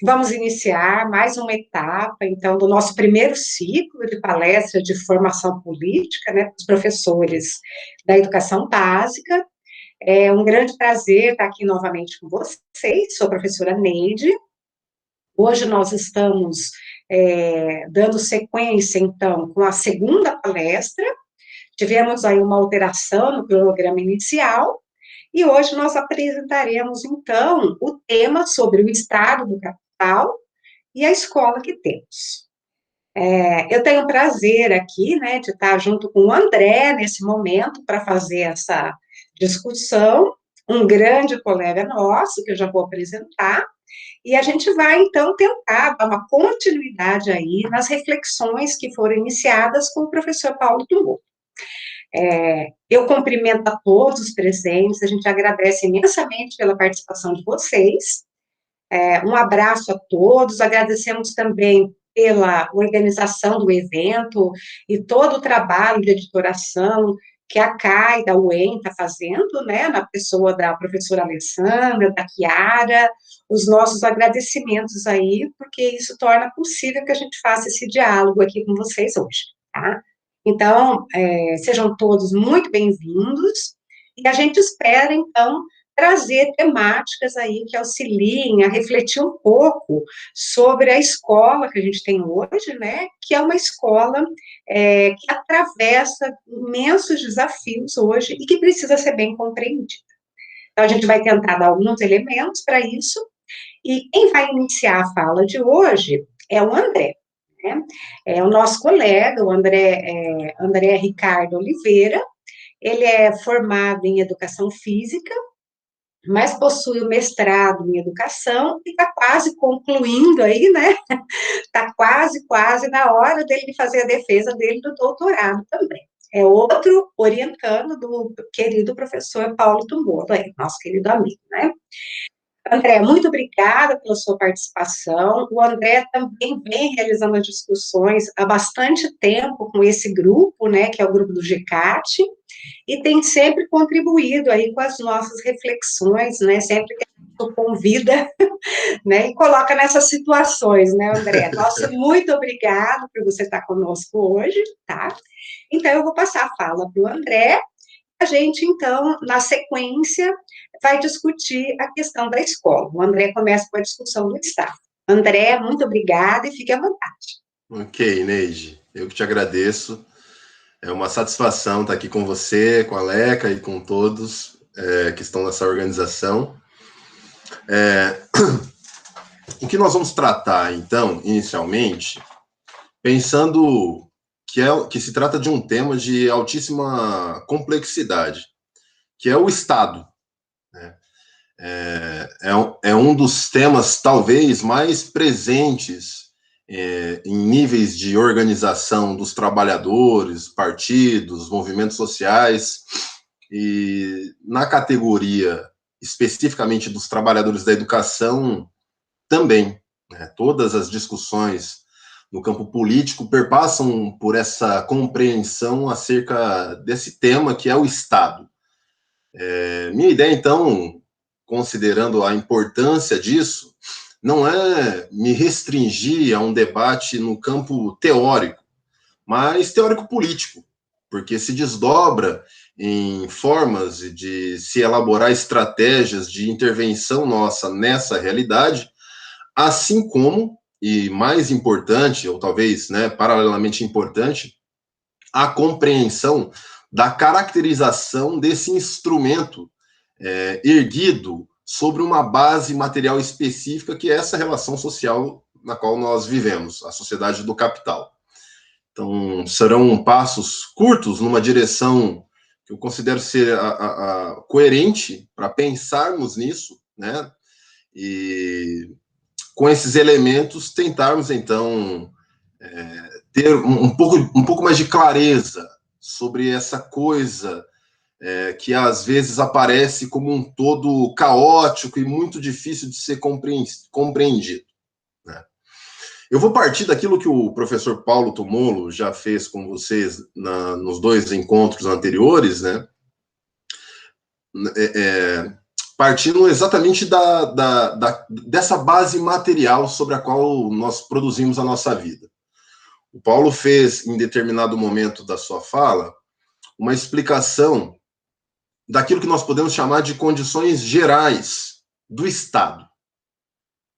Vamos iniciar mais uma etapa, então, do nosso primeiro ciclo de palestra de formação política, né, para os professores da educação básica. É um grande prazer estar aqui novamente com vocês, sou a professora Neide. Hoje nós estamos dando sequência, então, com a segunda palestra. Tivemos aí uma alteração no programa inicial, e hoje nós apresentaremos, então, o tema sobre o estado do capital e a escola que temos. Eu tenho o prazer aqui, né, de estar junto com o André nesse momento para fazer essa discussão, um grande colega nosso, que eu já vou apresentar, e a gente vai, então, tentar dar uma continuidade aí nas reflexões que foram iniciadas com o professor Paulo Dumont. Eu cumprimento a todos os presentes, a gente agradece imensamente pela participação de vocês, um abraço a todos, agradecemos também pela organização do evento e todo o trabalho de editoração que a CAI da UEM está fazendo, né, na pessoa da professora Alessandra, da Chiara, os nossos agradecimentos aí, porque isso torna possível que a gente faça esse diálogo aqui com vocês hoje, tá? Então, sejam todos muito bem-vindos, e a gente espera, então, trazer temáticas aí que auxiliem a refletir um pouco sobre a escola que a gente tem hoje, né, que é uma escola que atravessa imensos desafios hoje e que precisa ser bem compreendida. Então, a gente vai tentar dar alguns elementos para isso, e quem vai iniciar a fala de hoje é o André, né, é o nosso colega, o André Ricardo Oliveira. Ele é formado em Educação Física, mas possui o mestrado em educação e está quase concluindo aí, né? Está quase na hora dele fazer a defesa dele do doutorado também. É outro orientando do querido professor Paulo Tumolo, nosso querido amigo, né? André, muito obrigada pela sua participação. O André também vem realizando as discussões há bastante tempo com esse grupo, né, que é o grupo do GCAT, e tem sempre contribuído aí com as nossas reflexões, né, sempre que a gente convida, né, e coloca nessas situações, né, André? Nossa, muito obrigada por você estar conosco hoje, tá? Então, eu vou passar a fala para o André. A gente, então, na sequência, vai discutir a questão da escola. O André começa com a discussão do Estado. André, muito obrigada e fique à vontade. Ok, Neide, eu que te agradeço. É uma satisfação estar aqui com você, com a Leca e com todos que estão nessa organização. O que nós vamos tratar, então, inicialmente, pensando que se trata de um tema de altíssima complexidade, que é o Estado, né? É um dos temas, talvez, mais presentes em níveis de organização dos trabalhadores, partidos, movimentos sociais, e na categoria, especificamente dos trabalhadores da educação, também, né? Todas as discussões no campo político perpassam por essa compreensão acerca desse tema que é o Estado. Minha ideia, então, considerando a importância disso, não é me restringir a um debate no campo teórico, mas teórico-político, porque se desdobra em formas de se elaborar estratégias de intervenção nossa nessa realidade, assim como, e mais importante, ou talvez, né, paralelamente importante, a compreensão da caracterização desse instrumento erguido sobre uma base material específica, que é essa relação social na qual nós vivemos, a sociedade do capital. Então, serão passos curtos numa direção que eu considero ser coerente para pensarmos nisso, né? E com esses elementos tentarmos, então, ter um pouco mais de clareza sobre essa coisa que às vezes aparece como um todo caótico e muito difícil de ser compreendido, né? Eu vou partir daquilo que o professor Paulo Tumolo já fez com vocês nos dois encontros anteriores, né? partindo exatamente dessa base material sobre a qual nós produzimos a nossa vida. O Paulo fez, em determinado momento da sua fala, uma explicação daquilo que nós podemos chamar de condições gerais do Estado.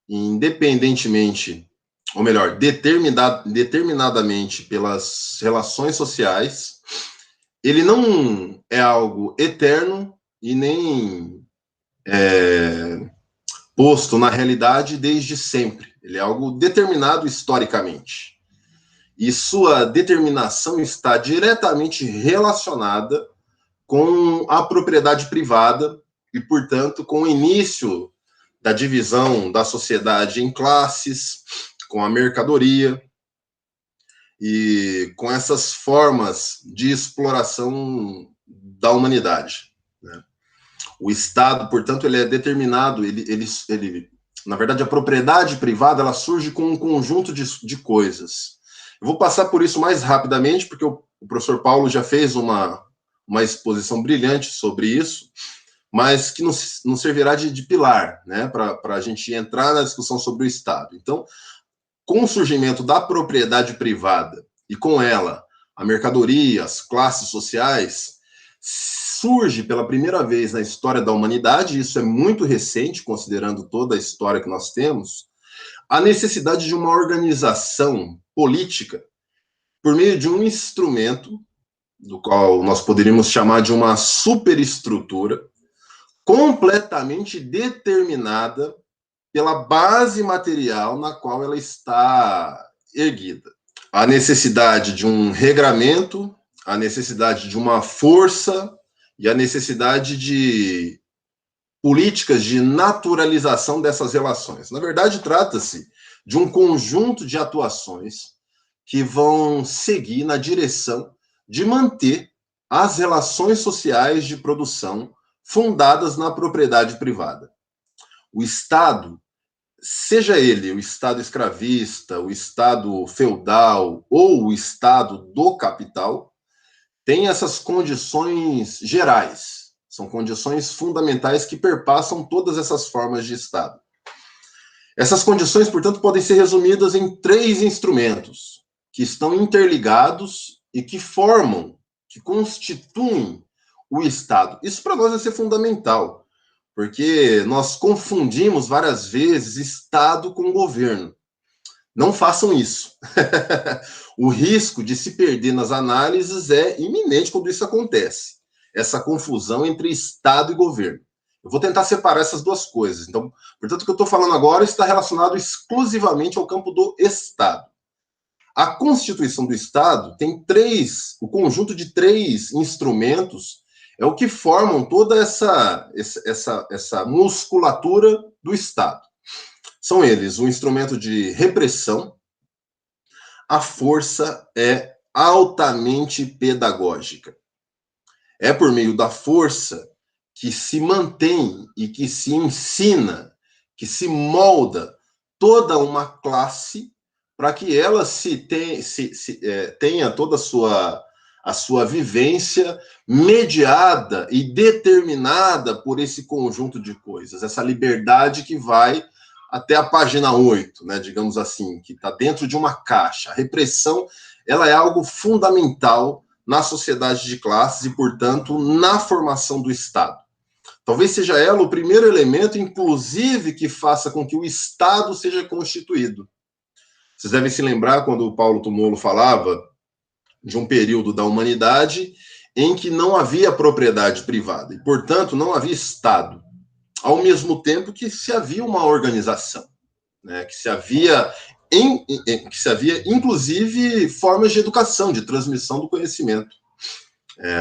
Independentemente, ou melhor, determinadamente pelas relações sociais, ele não é algo eterno e nem posto na realidade desde sempre. Ele é algo determinado historicamente. E sua determinação está diretamente relacionada com a propriedade privada e, portanto, com o início da divisão da sociedade em classes, com a mercadoria e com essas formas de exploração da humanidade, né? O Estado, portanto, ele é determinado, na verdade, a propriedade privada, ela surge com um conjunto de coisas. Eu vou passar por isso mais rapidamente, porque o professor Paulo já fez uma exposição brilhante sobre isso, mas que nos servirá de pilar, né, para a gente entrar na discussão sobre o Estado. Então, com o surgimento da propriedade privada e com ela a mercadoria, as classes sociais, surge pela primeira vez na história da humanidade, isso é muito recente, considerando toda a história que nós temos, a necessidade de uma organização política por meio de um instrumento, do qual nós poderíamos chamar de uma superestrutura, completamente determinada pela base material na qual ela está erguida. A necessidade de um regramento, a necessidade de uma força e a necessidade de políticas de naturalização dessas relações. Na verdade, trata-se de um conjunto de atuações que vão seguir na direção de manter as relações sociais de produção fundadas na propriedade privada. O Estado, seja ele o Estado escravista, o Estado feudal ou o Estado do capital, tem essas condições gerais, são condições fundamentais que perpassam todas essas formas de Estado. Essas condições, portanto, podem ser resumidas em 3 instrumentos que estão interligados e que formam, que constituem o Estado. Isso para nós vai ser fundamental, porque nós confundimos várias vezes Estado com governo. Não façam isso. O risco de se perder nas análises é iminente quando isso acontece. Essa confusão entre Estado e governo. Eu vou tentar separar essas duas coisas. Então, portanto, o que eu estou falando agora está relacionado exclusivamente ao campo do Estado. A Constituição do Estado tem o conjunto de 3 instrumentos é o que formam toda essa musculatura do Estado. São eles o instrumento de repressão, a força é altamente pedagógica. É por meio da força que se mantém e que se ensina, que se molda toda uma classe para que ela tenha toda a sua vivência mediada e determinada por esse conjunto de coisas, essa liberdade que vai até a página 8, né, digamos assim, que está dentro de uma caixa. A repressão, ela é algo fundamental na sociedade de classes e, portanto, na formação do Estado. Talvez seja ela o primeiro elemento, inclusive, que faça com que o Estado seja constituído. Vocês devem se lembrar quando o Paulo Tumolo falava de um período da humanidade em que não havia propriedade privada e, portanto, não havia Estado, ao mesmo tempo que se havia uma organização, né, que se havia, inclusive, formas de educação, de transmissão do conhecimento,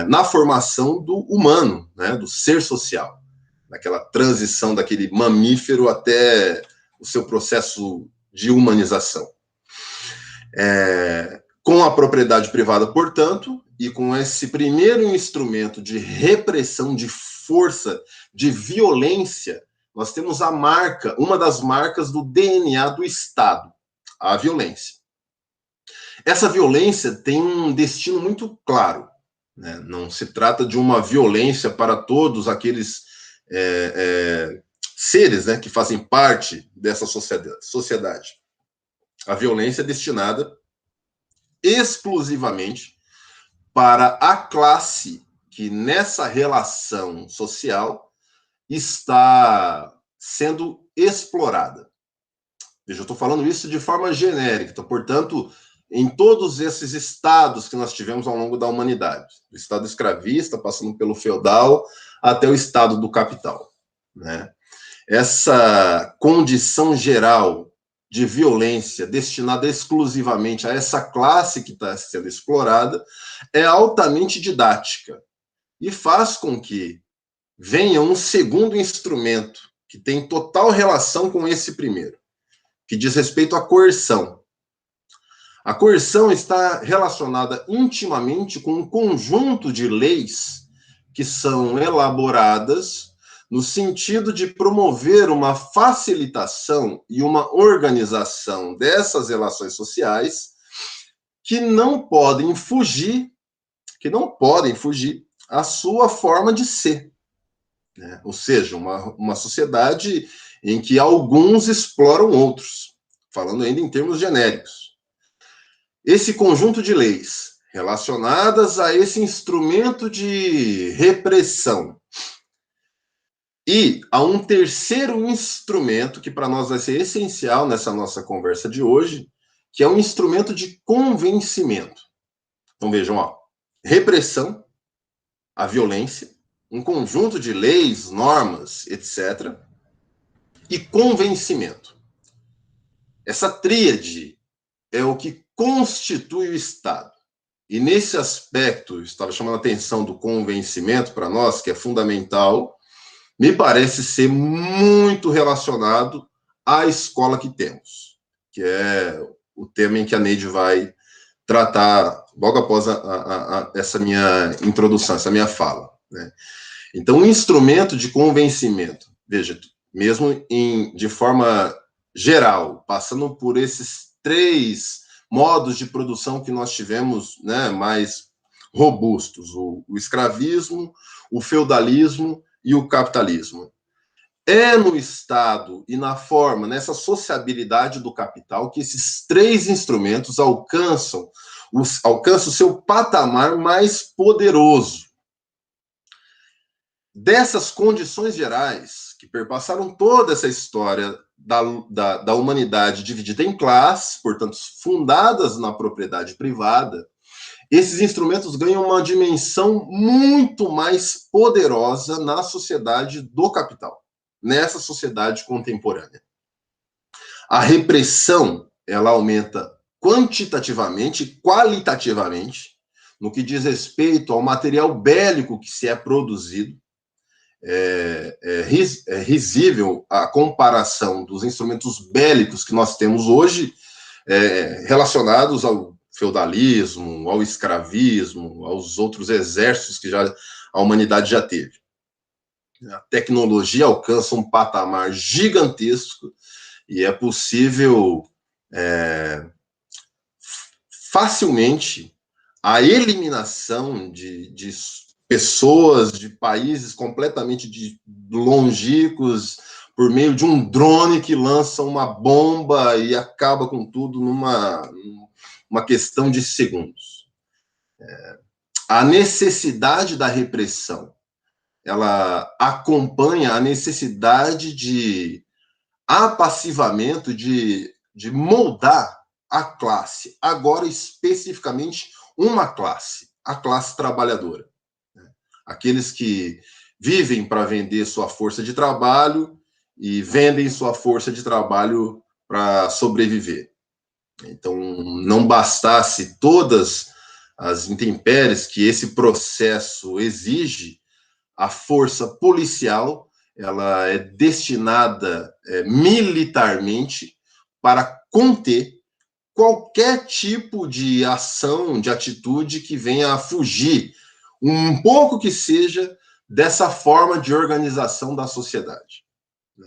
na formação do humano, né, do ser social, naquela transição daquele mamífero até o seu processo de humanização. Com a propriedade privada, portanto, e com esse primeiro instrumento de repressão, de força, de violência, nós temos uma das marcas do DNA do Estado, a violência. Essa violência tem um destino muito claro, né? Não se trata de uma violência para todos aqueles seres, né, que fazem parte dessa sociedade. A violência é destinada exclusivamente para a classe que nessa relação social está sendo explorada. Veja, eu estou falando isso de forma genérica, então, portanto, em todos esses estados que nós tivemos ao longo da humanidade, do estado escravista, passando pelo feudal, até o estado do capital, né? Essa condição geral de violência destinada exclusivamente a essa classe que está sendo explorada é altamente didática e faz com que venha um segundo instrumento que tem total relação com esse primeiro, que diz respeito à coerção. A coerção está relacionada intimamente com um conjunto de leis que são elaboradas no sentido de promover uma facilitação e uma organização dessas relações sociais que não podem fugir à sua forma de ser, né? Ou seja, uma sociedade em que alguns exploram outros, falando ainda em termos genéricos. Esse conjunto de leis relacionadas a esse instrumento de repressão e a um terceiro instrumento que para nós vai ser essencial nessa nossa conversa de hoje, que é um instrumento de convencimento. Então vejam, ó, repressão, a violência, um conjunto de leis, normas, etc., e convencimento. Essa tríade é o que constitui o Estado. E nesse aspecto, eu estava chamando a atenção do convencimento para nós, que é fundamental, me parece ser muito relacionado à escola que temos, que é o tema em que a Neide vai tratar logo após essa minha introdução, essa minha fala, né? Então, um instrumento de convencimento, veja, mesmo de forma geral, passando por esses 3 modos de produção que nós tivemos, né, mais robustos, o escravismo, o feudalismo e o capitalismo. É no Estado e na forma, nessa sociabilidade do capital, que esses 3 instrumentos alcançam o seu patamar mais poderoso. Dessas condições gerais, que perpassaram toda essa história da humanidade dividida em classes, portanto, fundadas na propriedade privada, esses instrumentos ganham uma dimensão muito mais poderosa na sociedade do capital, nessa sociedade contemporânea. A repressão, ela aumenta quantitativamente e qualitativamente no que diz respeito ao material bélico que se é produzido. É risível a comparação dos instrumentos bélicos que nós temos hoje relacionados ao feudalismo, ao escravismo, aos outros exércitos que a humanidade já teve. A tecnologia alcança um patamar gigantesco e é possível facilmente a eliminação de pessoas de países completamente longínquos por meio de um drone que lança uma bomba e acaba com tudo numa questão de segundos. A necessidade da repressão, ela acompanha a necessidade de apassivamento, de moldar a classe, agora especificamente uma classe, a classe trabalhadora. Aqueles que vivem para vender sua força de trabalho e vendem sua força de trabalho para sobreviver. Então, não bastasse todas as intempéries que esse processo exige, a força policial ela é destinada militarmente para conter qualquer tipo de ação, de atitude que venha a fugir um pouco que seja dessa forma de organização da sociedade.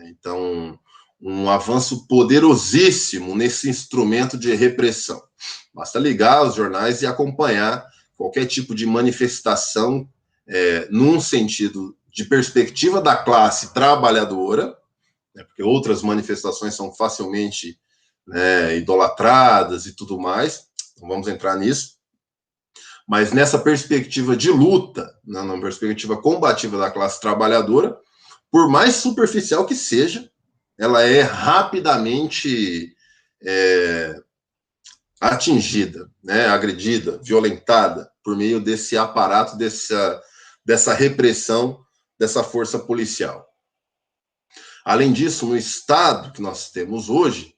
Então, um avanço poderosíssimo nesse instrumento de repressão. Basta ligar os jornais e acompanhar qualquer tipo de manifestação num sentido de perspectiva da classe trabalhadora, né, porque outras manifestações são facilmente, né, idolatradas e tudo mais, não vamos entrar nisso, mas nessa perspectiva de luta, né, na perspectiva combativa da classe trabalhadora, por mais superficial que seja, ela é rapidamente atingida, né, agredida, violentada por meio desse aparato, dessa repressão, dessa força policial. Além disso, no Estado que nós temos hoje,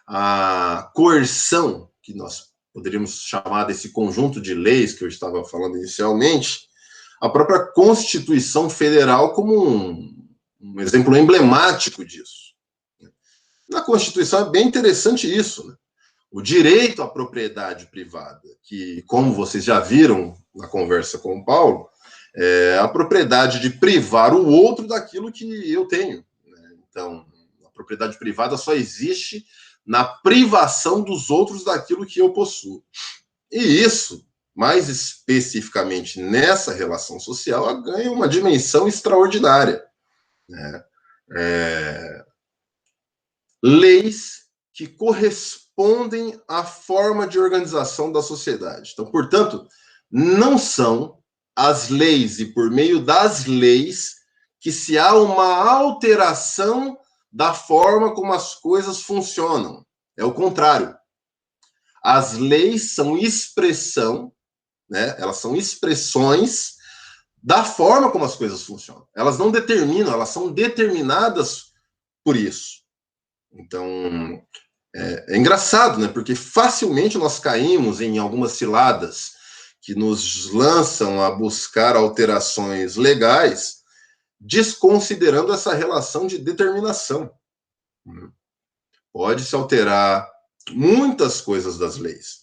a coerção, que nós poderíamos chamar desse conjunto de leis que eu estava falando inicialmente, a própria Constituição Federal como um exemplo emblemático disso. Na Constituição é bem interessante isso, né? O direito à propriedade privada, que, como vocês já viram na conversa com o Paulo, é a propriedade de privar o outro daquilo que eu tenho. Né? Então, a propriedade privada só existe na privação dos outros daquilo que eu possuo. E isso, mais especificamente nessa relação social, ganha uma dimensão extraordinária. Né? Leis que correspondem à forma de organização da sociedade. Então, portanto, não são as leis e por meio das leis que se há uma alteração da forma como as coisas funcionam. É o contrário. As leis são expressão, né? Elas são expressões da forma como as coisas funcionam. Elas não determinam, elas são determinadas por isso. Então, é engraçado, né? Porque facilmente nós caímos em algumas ciladas que nos lançam a buscar alterações legais, desconsiderando essa relação de determinação. Pode-se alterar muitas coisas das leis,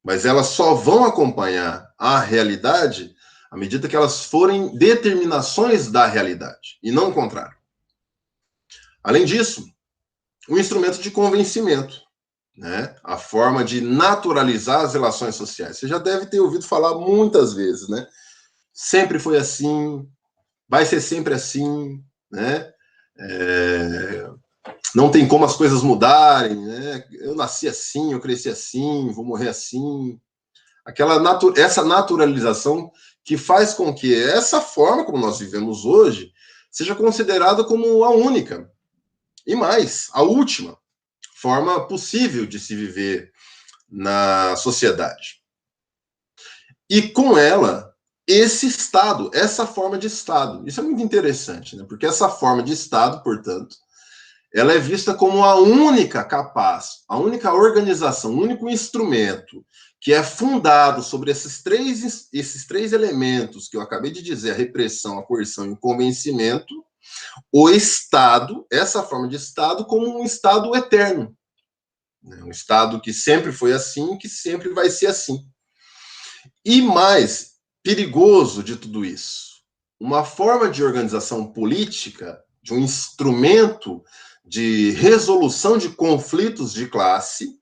mas elas só vão acompanhar a realidade à medida que elas forem determinações da realidade, e não o contrário. Além disso, um instrumento de convencimento, né? A forma de naturalizar as relações sociais. Você já deve ter ouvido falar muitas vezes, né? Sempre foi assim, vai ser sempre assim, né? Não tem como as coisas mudarem, né? Eu nasci assim, eu cresci assim, vou morrer assim. Essa naturalização que faz com que essa forma como nós vivemos hoje seja considerada como a única, e mais, a última forma possível de se viver na sociedade. E com ela, esse Estado, essa forma de Estado. Isso é muito interessante, né? Porque essa forma de Estado, portanto, ela é vista como a única capaz, a única organização, o único instrumento que é fundado sobre esses três elementos que eu acabei de dizer, a repressão, a coerção e o convencimento, o Estado, essa forma de Estado, como um Estado eterno. Um Estado que sempre foi assim, que sempre vai ser assim. E mais perigoso de tudo isso, uma forma de organização política, de um instrumento de resolução de conflitos de classe,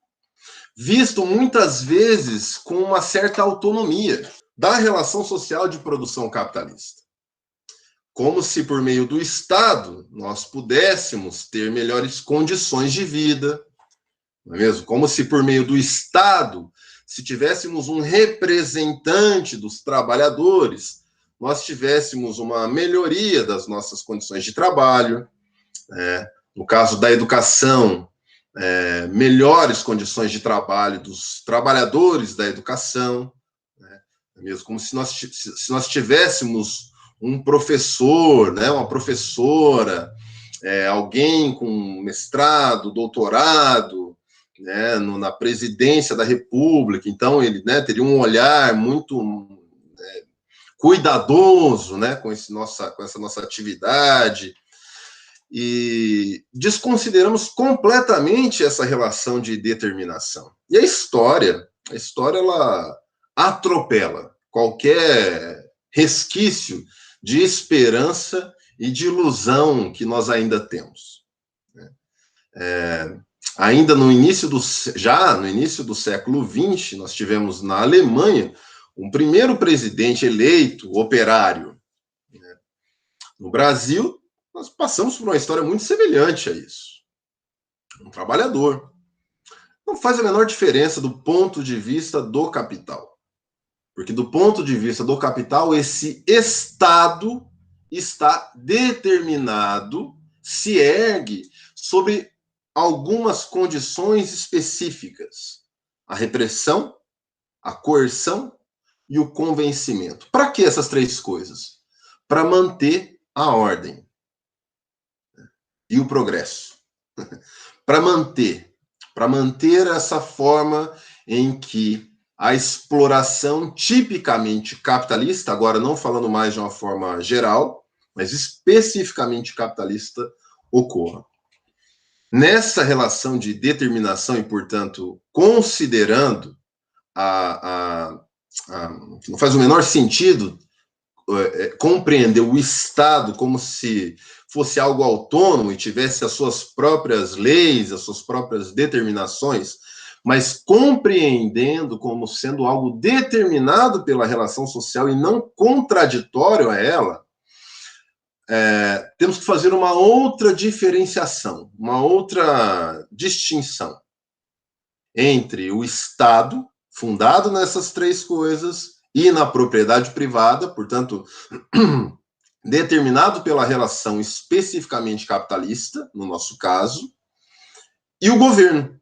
visto muitas vezes com uma certa autonomia da relação social de produção capitalista. Como se por meio do Estado nós pudéssemos ter melhores condições de vida, não é mesmo? Como se por meio do Estado, se tivéssemos um representante dos trabalhadores, nós tivéssemos uma melhoria das nossas condições de trabalho, no caso da educação, melhores condições de trabalho dos trabalhadores da educação, né? Mesmo como se nós tivéssemos um professor, né, uma professora, alguém com mestrado, doutorado, né, na presidência da República, então ele, né, teria um olhar muito cuidadoso, né, com essa nossa atividade, e desconsideramos completamente essa relação de determinação. E a história ela atropela qualquer resquício de esperança e de ilusão que nós ainda temos. Ainda no início do século XX, nós tivemos na Alemanha um primeiro presidente eleito operário. No Brasil, nós passamos por uma história muito semelhante a isso. Um trabalhador. Não faz a menor diferença do ponto de vista do capital. Porque do ponto de vista do capital, esse Estado está determinado, se ergue sobre algumas condições específicas. A repressão, a coerção e o convencimento. Para que essas três coisas? Para manter a ordem e o progresso. Para manter essa forma em que a exploração tipicamente capitalista, agora não falando mais de uma forma geral, mas especificamente capitalista, ocorra. Nessa relação de determinação e, portanto, considerando não faz o menor sentido compreender o Estado como se fosse algo autônomo e tivesse as suas próprias leis, as suas próprias determinações, mas compreendendo como sendo algo determinado pela relação social e não contraditório a ela, temos que fazer uma outra diferenciação, uma outra distinção entre o Estado, fundado nessas três coisas, e na propriedade privada, portanto, determinado pela relação especificamente capitalista, no nosso caso, e o governo,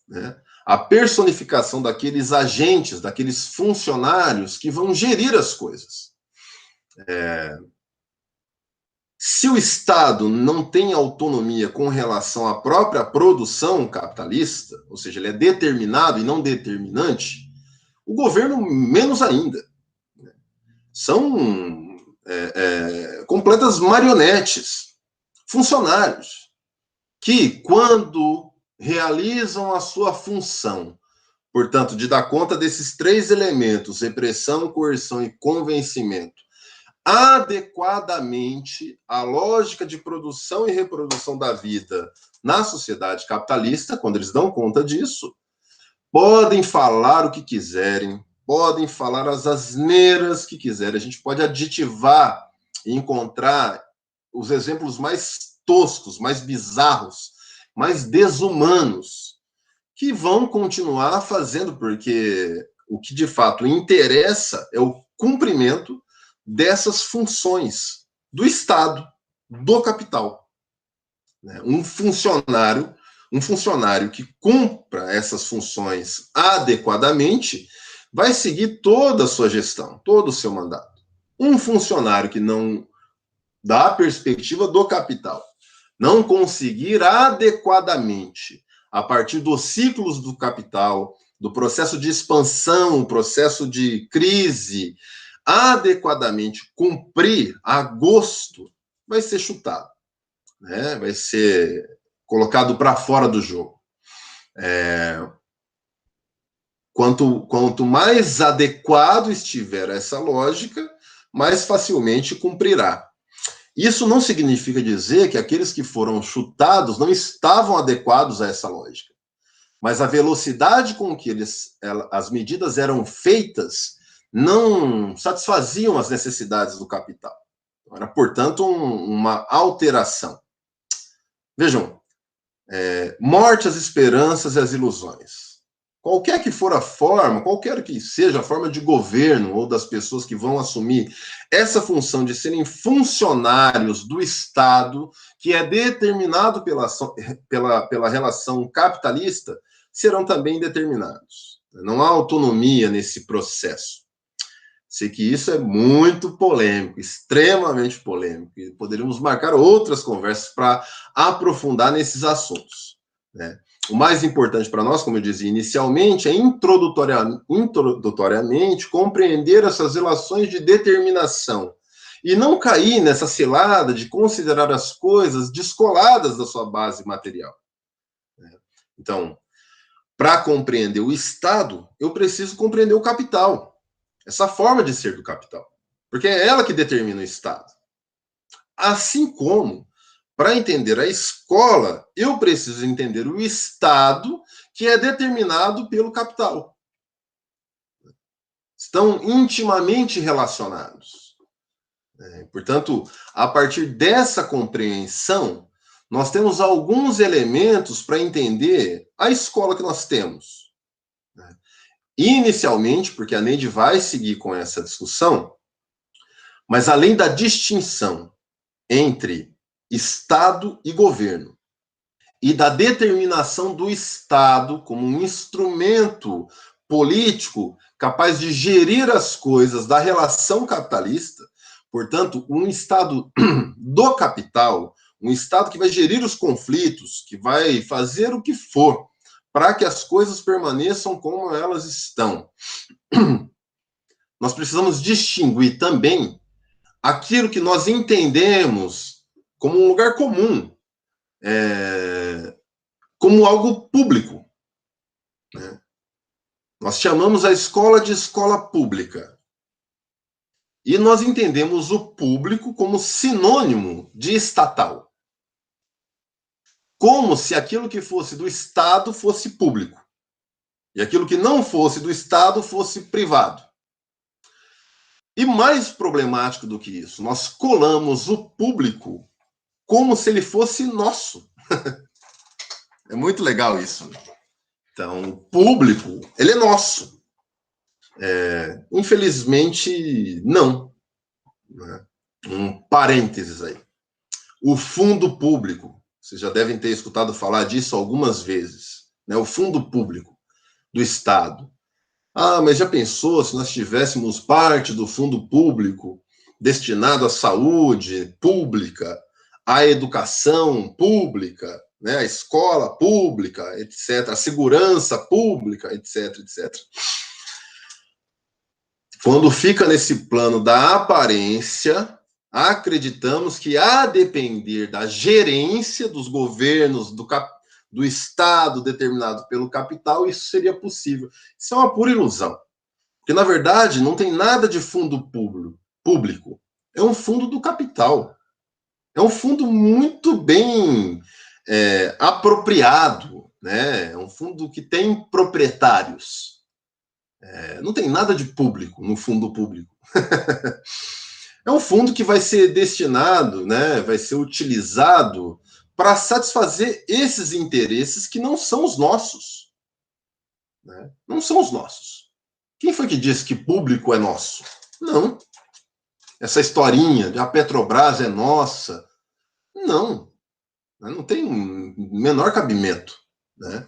né? A personificação daqueles agentes, daqueles funcionários que vão gerir as coisas. Se o Estado não tem autonomia com relação à própria produção capitalista, ou seja, ele é determinado e não determinante, o governo menos ainda. São completas marionetes, funcionários, que, quando realizam a sua função, portanto, de dar conta desses três elementos, repressão, coerção e convencimento, adequadamente à lógica de produção e reprodução da vida na sociedade capitalista, quando eles dão conta disso, podem falar o que quiserem, podem falar as asneiras que quiserem, a gente pode aditivar e encontrar os exemplos mais toscos, mais bizarros, mais desumanos, que vão continuar fazendo, porque o que de fato interessa é o cumprimento dessas funções do Estado, do capital. Um funcionário que cumpra essas funções adequadamente vai seguir toda a sua gestão, todo o seu mandato. Um funcionário que não dá a perspectiva do capital, não conseguir adequadamente, a partir dos ciclos do capital, do processo de expansão, o processo de crise, adequadamente cumprir a gosto, vai ser chutado, né? Vai ser colocado para fora do jogo. Quanto mais adequado estiver essa lógica, mais facilmente cumprirá. Isso não significa dizer que aqueles que foram chutados não estavam adequados a essa lógica, mas a velocidade com que as medidas eram feitas não satisfaziam as necessidades do capital. Era, portanto, uma alteração. Vejam, morte às esperanças e às ilusões. Qualquer que for a forma, qualquer que seja a forma de governo ou das pessoas que vão assumir essa função de serem funcionários do Estado, que é determinado pela relação capitalista, serão também determinados. Não há autonomia nesse processo. Sei que isso é muito polêmico, extremamente polêmico, e poderíamos marcar outras conversas para aprofundar nesses assuntos, né? O mais importante para nós, como eu dizia inicialmente, é introdutoriamente compreender essas relações de determinação e não cair nessa cilada de considerar as coisas descoladas da sua base material. Então, para compreender o Estado, eu preciso compreender o capital, essa forma de ser do capital, porque é ela que determina o Estado. Assim como, para entender a escola, eu preciso entender o Estado, que é determinado pelo capital. Estão intimamente relacionados. Portanto, a partir dessa compreensão, nós temos alguns elementos para entender a escola que nós temos. Inicialmente, porque a Neide vai seguir com essa discussão, mas além da distinção entre Estado e governo, e da determinação do Estado como um instrumento político capaz de gerir as coisas da relação capitalista, portanto, um Estado do capital, um Estado que vai gerir os conflitos, que vai fazer o que for para que as coisas permaneçam como elas estão. Nós precisamos distinguir também aquilo que nós entendemos como um lugar comum, como algo público. Né? Nós chamamos a escola de escola pública. E nós entendemos o público como sinônimo de estatal. Como se aquilo que fosse do Estado fosse público. E aquilo que não fosse do Estado fosse privado. E mais problemático do que isso, nós colamos o público como se ele fosse nosso. É muito legal isso. Então, o público, ele é nosso. Infelizmente, não. Né? Um parênteses aí. O fundo público, vocês já devem ter escutado falar disso algumas vezes. Né? O fundo público do Estado. Ah, mas já pensou se nós tivéssemos parte do fundo público destinado à saúde pública, à educação pública, né, à escola pública, etc., à segurança pública, etc., etc. Quando fica nesse plano da aparência, acreditamos que, a depender da gerência dos governos, do Estado determinado pelo capital, isso seria possível. Isso é uma pura ilusão. Porque, na verdade, não tem nada de fundo público. É um fundo do capital. É um fundo muito bem apropriado. Né? É um fundo que tem proprietários. Não tem nada de público no fundo público. É um fundo que vai ser destinado, né, vai ser utilizado para satisfazer esses interesses que não são os nossos. Né? Não são os nossos. Quem foi que disse que público é nosso? Não. Essa historinha de a Petrobras é nossa. Não. Não tem menor cabimento. Né?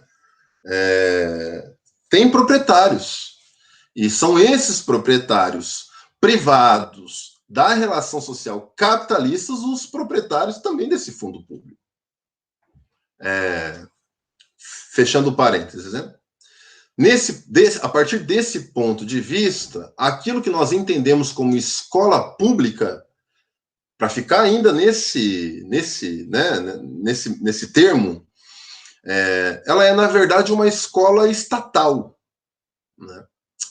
Tem proprietários. E são esses proprietários privados da relação social capitalistas os proprietários também desse fundo público. Fechando parênteses, né? A partir desse ponto de vista, aquilo que nós entendemos como escola pública, para ficar ainda nesse termo, ela é, na verdade, uma escola estatal. Né?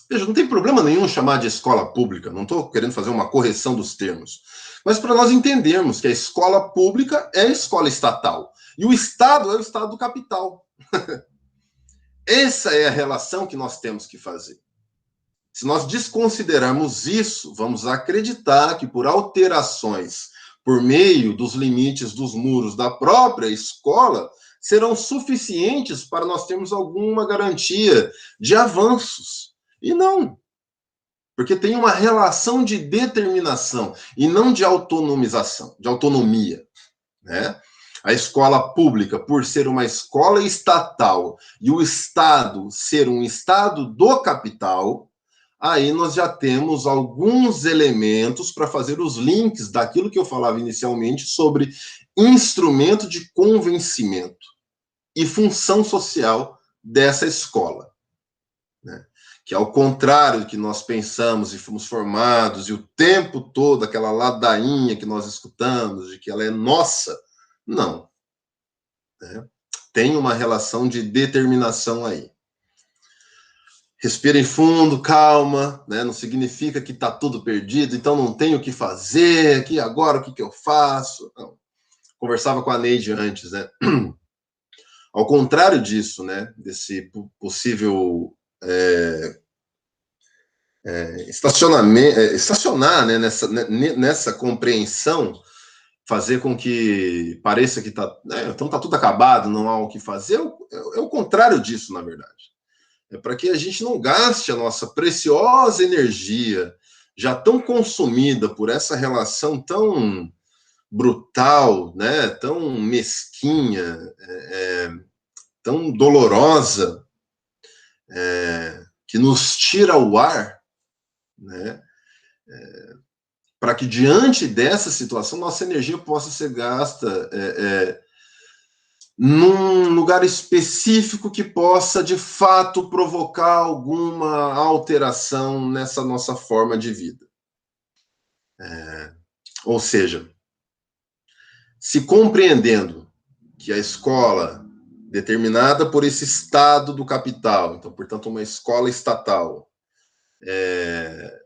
Veja, não tem problema nenhum chamar de escola pública, não estou querendo fazer uma correção dos termos, mas para nós entendermos que a escola pública é a escola estatal, e o Estado é o Estado do capital. Essa é a relação que nós temos que fazer. Se nós desconsiderarmos isso, vamos acreditar que por alterações por meio dos limites dos muros da própria escola, serão suficientes para nós termos alguma garantia de avanços. E não. Porque tem uma relação de determinação e não de autonomização, de autonomia. Né? A escola pública, por ser uma escola estatal e o Estado ser um Estado do capital, aí nós já temos alguns elementos para fazer os links daquilo que eu falava inicialmente sobre instrumento de convencimento e função social dessa escola. Né? Que ao contrário do que nós pensamos e fomos formados, e o tempo todo aquela ladainha que nós escutamos, de que ela é nossa, não. Né? Tem uma relação de determinação aí. Respirem fundo, calma, né? Não significa que está tudo perdido, então não tenho o que fazer, aqui agora o que eu faço? Não. Conversava com a Neide antes, né? Ao contrário disso, né? Desse possível estacionar, né, nessa compreensão, fazer com que pareça que está, né, então está tudo acabado, não há o que fazer, é o contrário disso, na verdade. É para que a gente não gaste a nossa preciosa energia, já tão consumida por essa relação tão brutal, né, tão mesquinha, tão dolorosa, que nos tira o ar, né, para que diante dessa situação nossa energia possa ser gasta num lugar específico que possa de fato provocar alguma alteração nessa nossa forma de vida. Ou seja, se compreendendo que a escola determinada por esse estado do capital, então, portanto, uma escola estatal,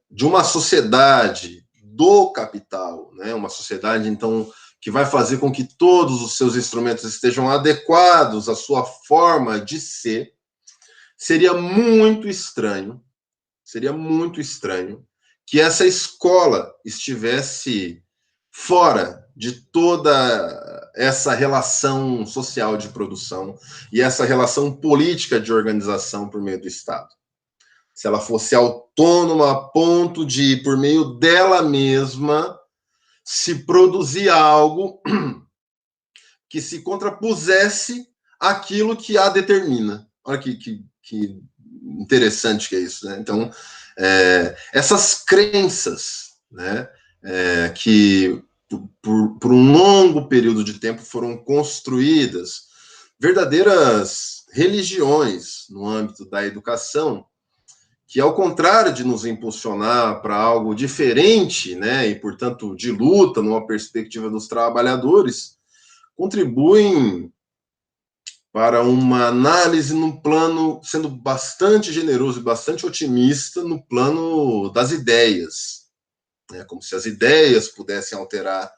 de uma sociedade do capital, né? Uma sociedade, então, que vai fazer com que todos os seus instrumentos estejam adequados à sua forma de ser, seria muito estranho que essa escola estivesse fora de toda essa relação social de produção e essa relação política de organização por meio do Estado. Se ela fosse autônoma a ponto de, por meio dela mesma, se produzir algo que se contrapusesse àquilo que a determina. Olha que interessante que é isso, né? Então, essas crenças, né, que por um longo período de tempo foram construídas, verdadeiras religiões no âmbito da educação, que, ao contrário de nos impulsionar para algo diferente, né, e, portanto, de luta, numa perspectiva dos trabalhadores, contribuem para uma análise no plano, sendo bastante generoso e bastante otimista no plano das ideias, né, como se as ideias pudessem alterar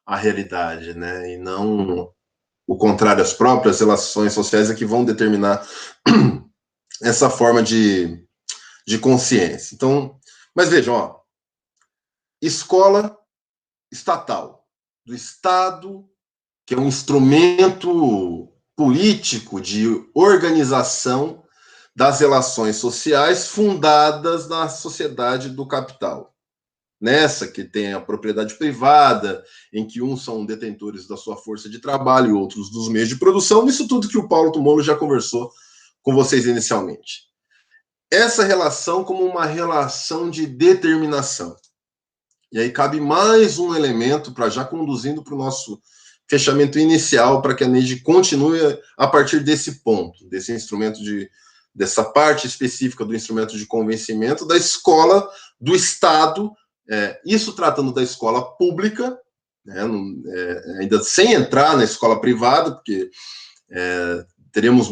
a realidade, né, e não o contrário, as próprias relações sociais é que vão determinar essa forma de consciência. Então, mas vejam, ó, escola estatal, do Estado, que é um instrumento político de organização das relações sociais fundadas na sociedade do capital. Nessa que tem a propriedade privada, em que uns são detentores da sua força de trabalho e outros dos meios de produção, isso tudo que o Paulo Tumolo já conversou com vocês inicialmente. Essa relação como uma relação de determinação. E aí cabe mais um elemento para já conduzindo para o nosso fechamento inicial, para que a Neide continue a partir desse ponto, desse instrumento dessa parte específica do instrumento de convencimento da escola, do Estado, isso tratando da escola pública, né, ainda sem entrar na escola privada, porque teremos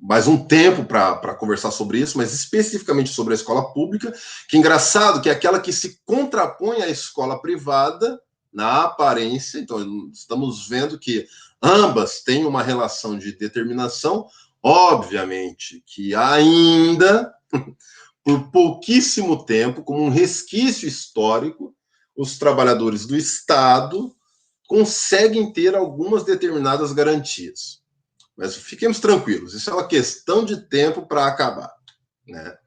mais um tempo para conversar sobre isso, mas especificamente sobre a escola pública, que engraçado que é aquela que se contrapõe à escola privada na aparência. Então, estamos vendo que ambas têm uma relação de determinação, obviamente que ainda, por pouquíssimo tempo, como um resquício histórico, os trabalhadores do Estado conseguem ter algumas determinadas garantias. Mas fiquemos tranquilos, isso é uma questão de tempo para acabar, né?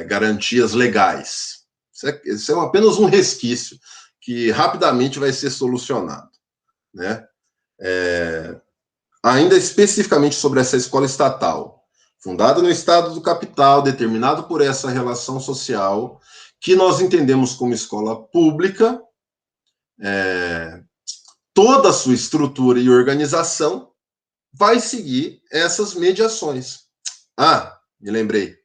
Garantias legais. Isso é apenas um resquício que rapidamente vai ser solucionado, né? Ainda especificamente sobre essa escola estatal, fundada no Estado do capital, determinado por essa relação social, que nós entendemos como escola pública, toda a sua estrutura e organização vai seguir essas mediações. Me lembrei.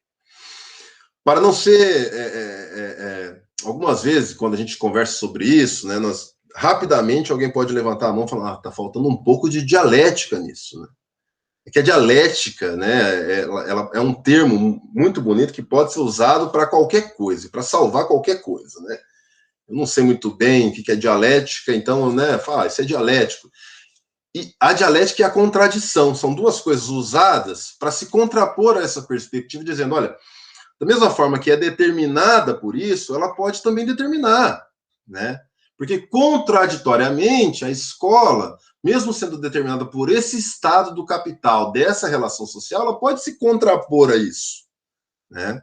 Para não ser... algumas vezes, quando a gente conversa sobre isso, né, rapidamente alguém pode levantar a mão e falar, está faltando um pouco de dialética nisso, né? É que a dialética, né, ela é um termo muito bonito que pode ser usado para qualquer coisa, para salvar qualquer coisa, né? Eu não sei muito bem o que é dialética, então, né, isso é dialético. E a dialética e a contradição são duas coisas usadas para se contrapor a essa perspectiva, dizendo, olha, Da mesma forma que é determinada por isso, ela pode também determinar, né? Porque, contraditoriamente, a escola, mesmo sendo determinada por esse estado do capital, dessa relação social, ela pode se contrapor a isso, né?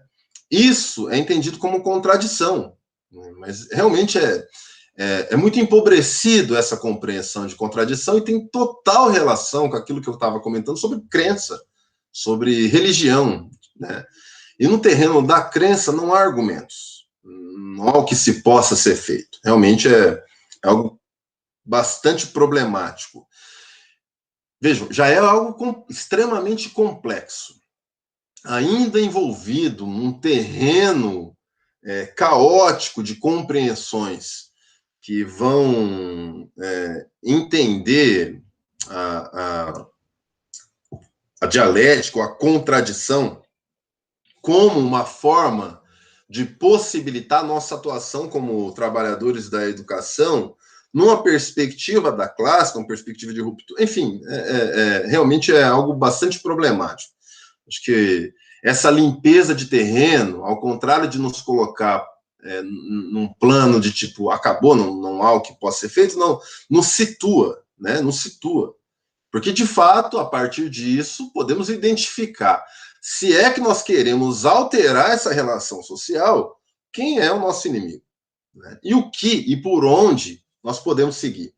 Isso é entendido como contradição, né? Mas realmente é muito empobrecido essa compreensão de contradição e tem total relação com aquilo que eu estava comentando sobre crença, sobre religião, né? E no terreno da crença não há argumentos, não há o que se possa ser feito. Realmente é algo bastante problemático. Vejam, já é algo extremamente complexo, ainda envolvido num terreno caótico de compreensões que vão entender a dialética, a contradição, como uma forma de possibilitar nossa atuação como trabalhadores da educação numa perspectiva da classe, numa perspectiva de ruptura. Enfim, realmente é algo bastante problemático. Acho que essa limpeza de terreno, ao contrário de nos colocar num plano de tipo, acabou, não há o que possa ser feito, não, nos situa, né? Nos situa. Porque, de fato, a partir disso, podemos identificar se é que nós queremos alterar essa relação social, quem é o nosso inimigo, né? E o que e por onde nós podemos seguir.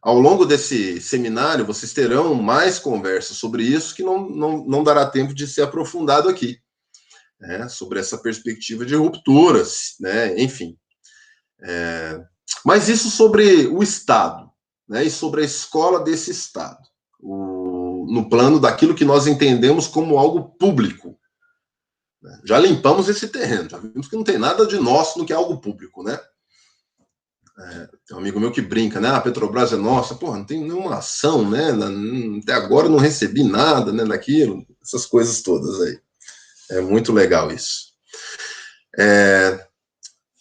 Ao longo desse seminário, vocês terão mais conversas sobre isso, que não dará tempo de ser aprofundado aqui, né? Sobre essa perspectiva de rupturas, né? Enfim. Mas isso sobre o Estado, né? E sobre a escola desse Estado, no plano daquilo que nós entendemos como algo público. Já limpamos esse terreno, já vimos que não tem nada de nosso no que é algo público, né? Tem um amigo meu que brinca, né? A Petrobras é nossa, porra, não tem nenhuma ação, né? Até agora não recebi nada, né, daquilo, essas coisas todas aí. É muito legal isso.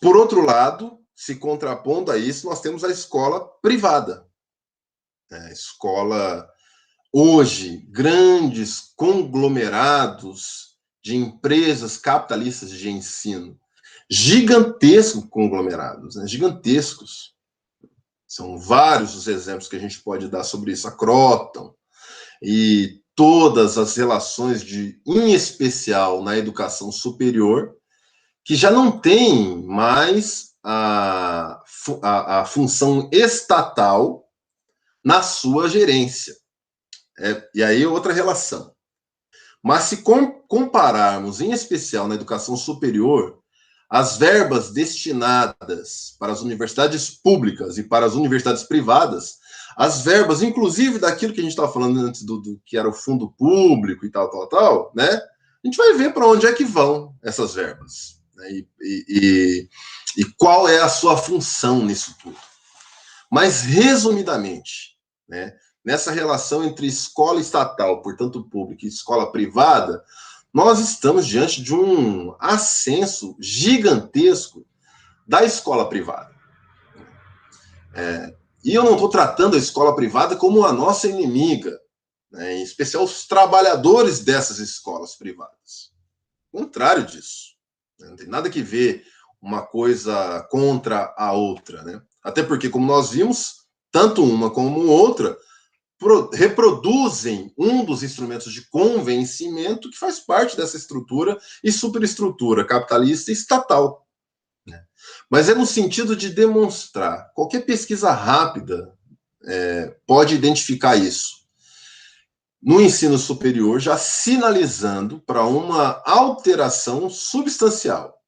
Por outro lado, se contrapondo a isso, nós temos a escola privada. A escola, hoje, grandes conglomerados de empresas capitalistas de ensino, gigantescos conglomerados, né? Gigantescos. São vários os exemplos que a gente pode dar sobre isso. A Croton e todas as relações em especial na educação superior, que já não tem mais a função estatal na sua gerência. E aí outra relação. Mas se compararmos, em especial na educação superior, as verbas destinadas para as universidades públicas e para as universidades privadas, as verbas, inclusive daquilo que a gente estava falando antes do que era o fundo público e tal, né? A gente vai ver para onde é que vão essas verbas, né? E qual é a sua função nisso tudo. Mas, resumidamente, né, nessa relação entre escola estatal, portanto pública, e escola privada, nós estamos diante de um ascenso gigantesco da escola privada. E eu não estou tratando a escola privada como a nossa inimiga, né, em especial os trabalhadores dessas escolas privadas. O contrário disso. Não tem nada que ver uma coisa contra a outra, né? Até porque, como nós vimos, tanto uma como outra reproduzem um dos instrumentos de convencimento que faz parte dessa estrutura e superestrutura capitalista e estatal, né? Mas é no sentido de demonstrar. Qualquer pesquisa rápida pode identificar isso. No ensino superior, já sinalizando para uma alteração substancial,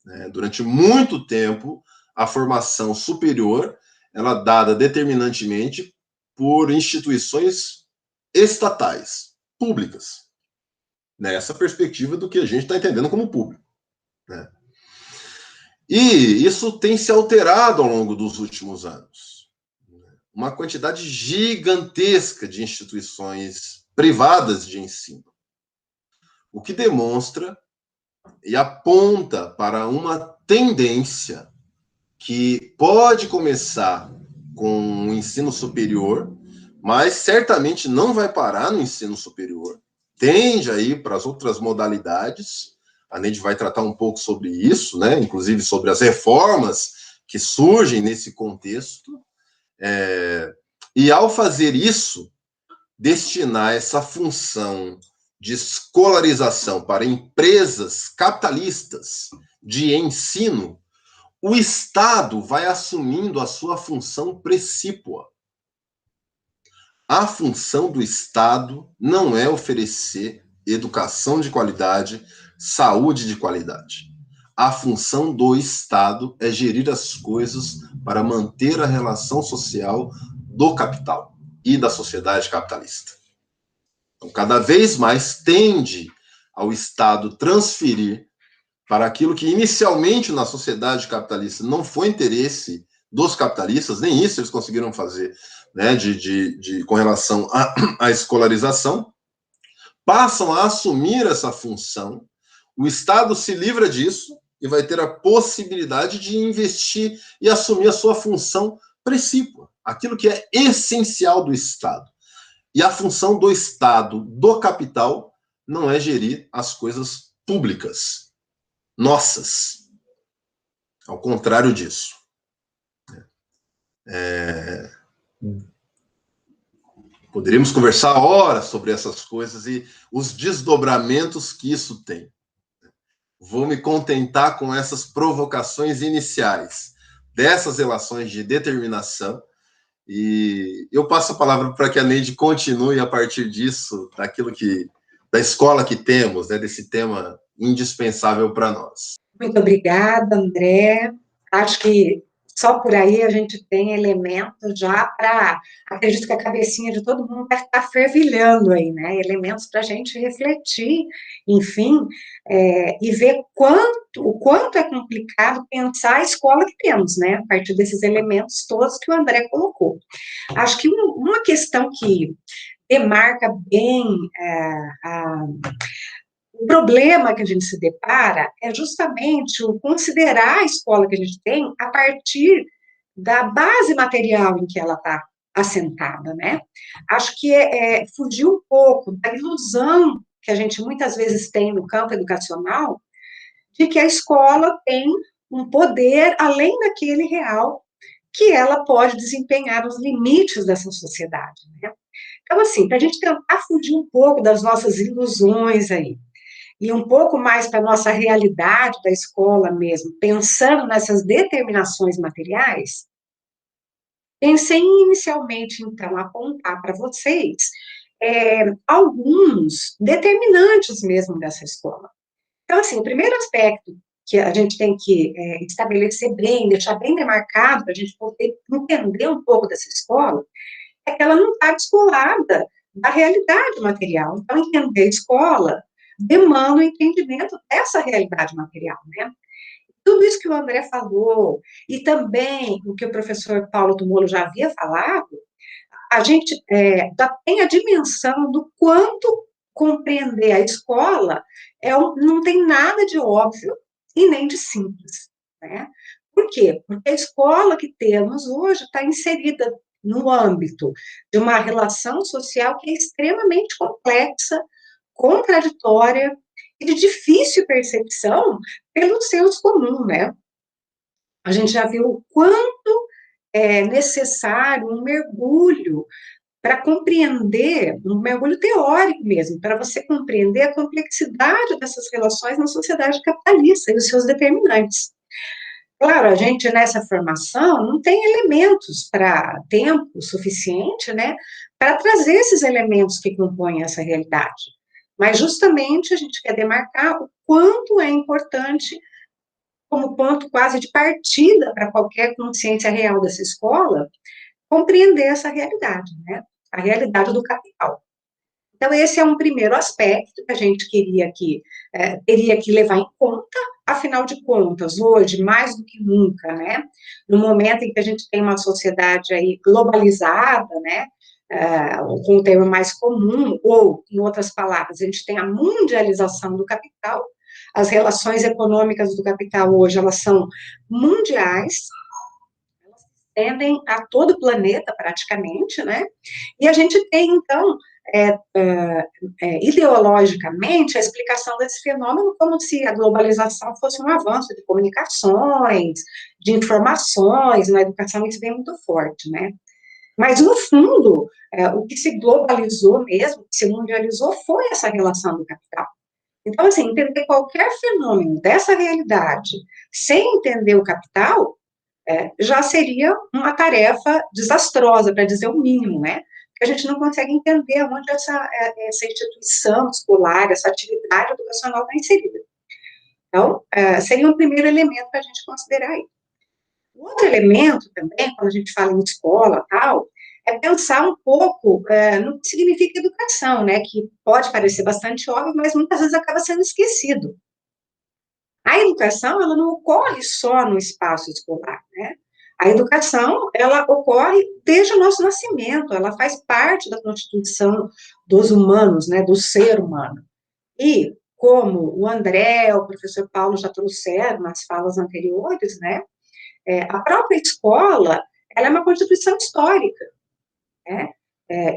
né? Durante muito tempo, a formação superior ela é dada determinantemente por instituições estatais, públicas, nessa perspectiva do que a gente está entendendo como público, né? E isso tem se alterado ao longo dos últimos anos. Uma quantidade gigantesca de instituições privadas de ensino, o que demonstra e aponta para uma tendência que pode começar com o ensino superior, mas certamente não vai parar no ensino superior, tende a ir para as outras modalidades, A Neide vai tratar um pouco sobre isso, né? Inclusive sobre as reformas que surgem nesse contexto. E ao fazer isso, destinar essa função de escolarização para empresas capitalistas de ensino, o Estado vai assumindo a sua função precípua. A função do Estado não é oferecer educação de qualidade, saúde de qualidade. A função do Estado é gerir as coisas para manter a relação social do capital e da sociedade capitalista. Então, cada vez mais tende ao Estado transferir para aquilo que inicialmente na sociedade capitalista não foi interesse dos capitalistas, nem isso eles conseguiram fazer, né, com relação à escolarização, passam a assumir essa função, o Estado se livra disso e vai ter a possibilidade de investir e assumir a sua função precípua, aquilo que é essencial do Estado. E a função do Estado, do capital, não é gerir as coisas públicas, nossas. Ao contrário disso. Poderíamos conversar horas sobre essas coisas e os desdobramentos que isso tem. Vou me contentar com essas provocações iniciais dessas relações de determinação e eu passo a palavra para que a Neide continue a partir disso, da escola que temos, né, desse tema indispensável para nós. Muito obrigada, André. Acho que só por aí a gente tem elementos já para... Acredito que a cabecinha de todo mundo vai estar fervilhando aí, né? Elementos para a gente refletir, enfim, e ver o quanto é complicado pensar a escola que temos, né? A partir desses elementos todos que o André colocou. Acho que uma questão que demarca bem o problema que a gente se depara é justamente o considerar a escola que a gente tem a partir da base material em que ela está assentada, né? Acho que fugir um pouco da ilusão que a gente muitas vezes tem no campo educacional de que a escola tem um poder além daquele real que ela pode desempenhar nos limites dessa sociedade, né? Então, assim, para a gente tentar fugir um pouco das nossas ilusões aí, e um pouco mais para a nossa realidade da escola mesmo, pensando nessas determinações materiais, pensei inicialmente, então, apontar para vocês alguns determinantes mesmo dessa escola. Então, assim, o primeiro aspecto que a gente tem que estabelecer bem, deixar bem demarcado, para a gente poder entender um pouco dessa escola, é que ela não está descolada da realidade material. Então, entender a escola demanda o entendimento dessa realidade material, né? Tudo isso que o André falou, e também o que o professor Paulo Tumolo já havia falado, a gente já tem a dimensão do quanto compreender a escola não tem nada de óbvio e nem de simples, né? Por quê? Porque a escola que temos hoje está inserida no âmbito de uma relação social que é extremamente complexa, contraditória e de difícil percepção pelo senso comum, né? A gente já viu o quanto é necessário um mergulho para compreender, um mergulho teórico mesmo, para você compreender a complexidade dessas relações na sociedade capitalista e os seus determinantes. Claro, a gente nessa formação não tem elementos para tempo suficiente, né, para trazer esses elementos que compõem essa realidade. Mas justamente a gente quer demarcar o quanto é importante, como ponto quase de partida para qualquer consciência real dessa escola, compreender essa realidade, né? A realidade do capital. Então, esse é um primeiro aspecto que a gente teria que levar em conta, afinal de contas, hoje, mais do que nunca, né? No momento em que a gente tem uma sociedade aí globalizada, né? Com um termo mais comum, ou, em outras palavras, a gente tem a mundialização do capital, as relações econômicas do capital hoje, elas são mundiais, elas se estendem a todo o planeta, praticamente, né? E a gente tem, então, ideologicamente a explicação desse fenômeno como se a globalização fosse um avanço de comunicações, de informações, na educação isso vem muito forte, né? Mas, no fundo, o que se globalizou mesmo, o que se mundializou, foi essa relação do capital. Então, assim, entender qualquer fenômeno dessa realidade sem entender o capital já seria uma tarefa desastrosa, para dizer o mínimo, né? Porque a gente não consegue entender onde essa instituição escolar, essa atividade educacional está inserida. Então, seria um primeiro elemento para a gente considerar aí. O outro elemento também, quando a gente fala em escola tal, é pensar um pouco no que significa educação, né? Que pode parecer bastante óbvio, mas muitas vezes acaba sendo esquecido. A educação, ela não ocorre só no espaço escolar, né? A educação, ela ocorre desde o nosso nascimento, ela faz parte da constituição dos humanos, né, do ser humano. E, como o André, o professor Paulo já trouxeram nas falas anteriores, né, a própria escola, ela é uma constituição histórica, né,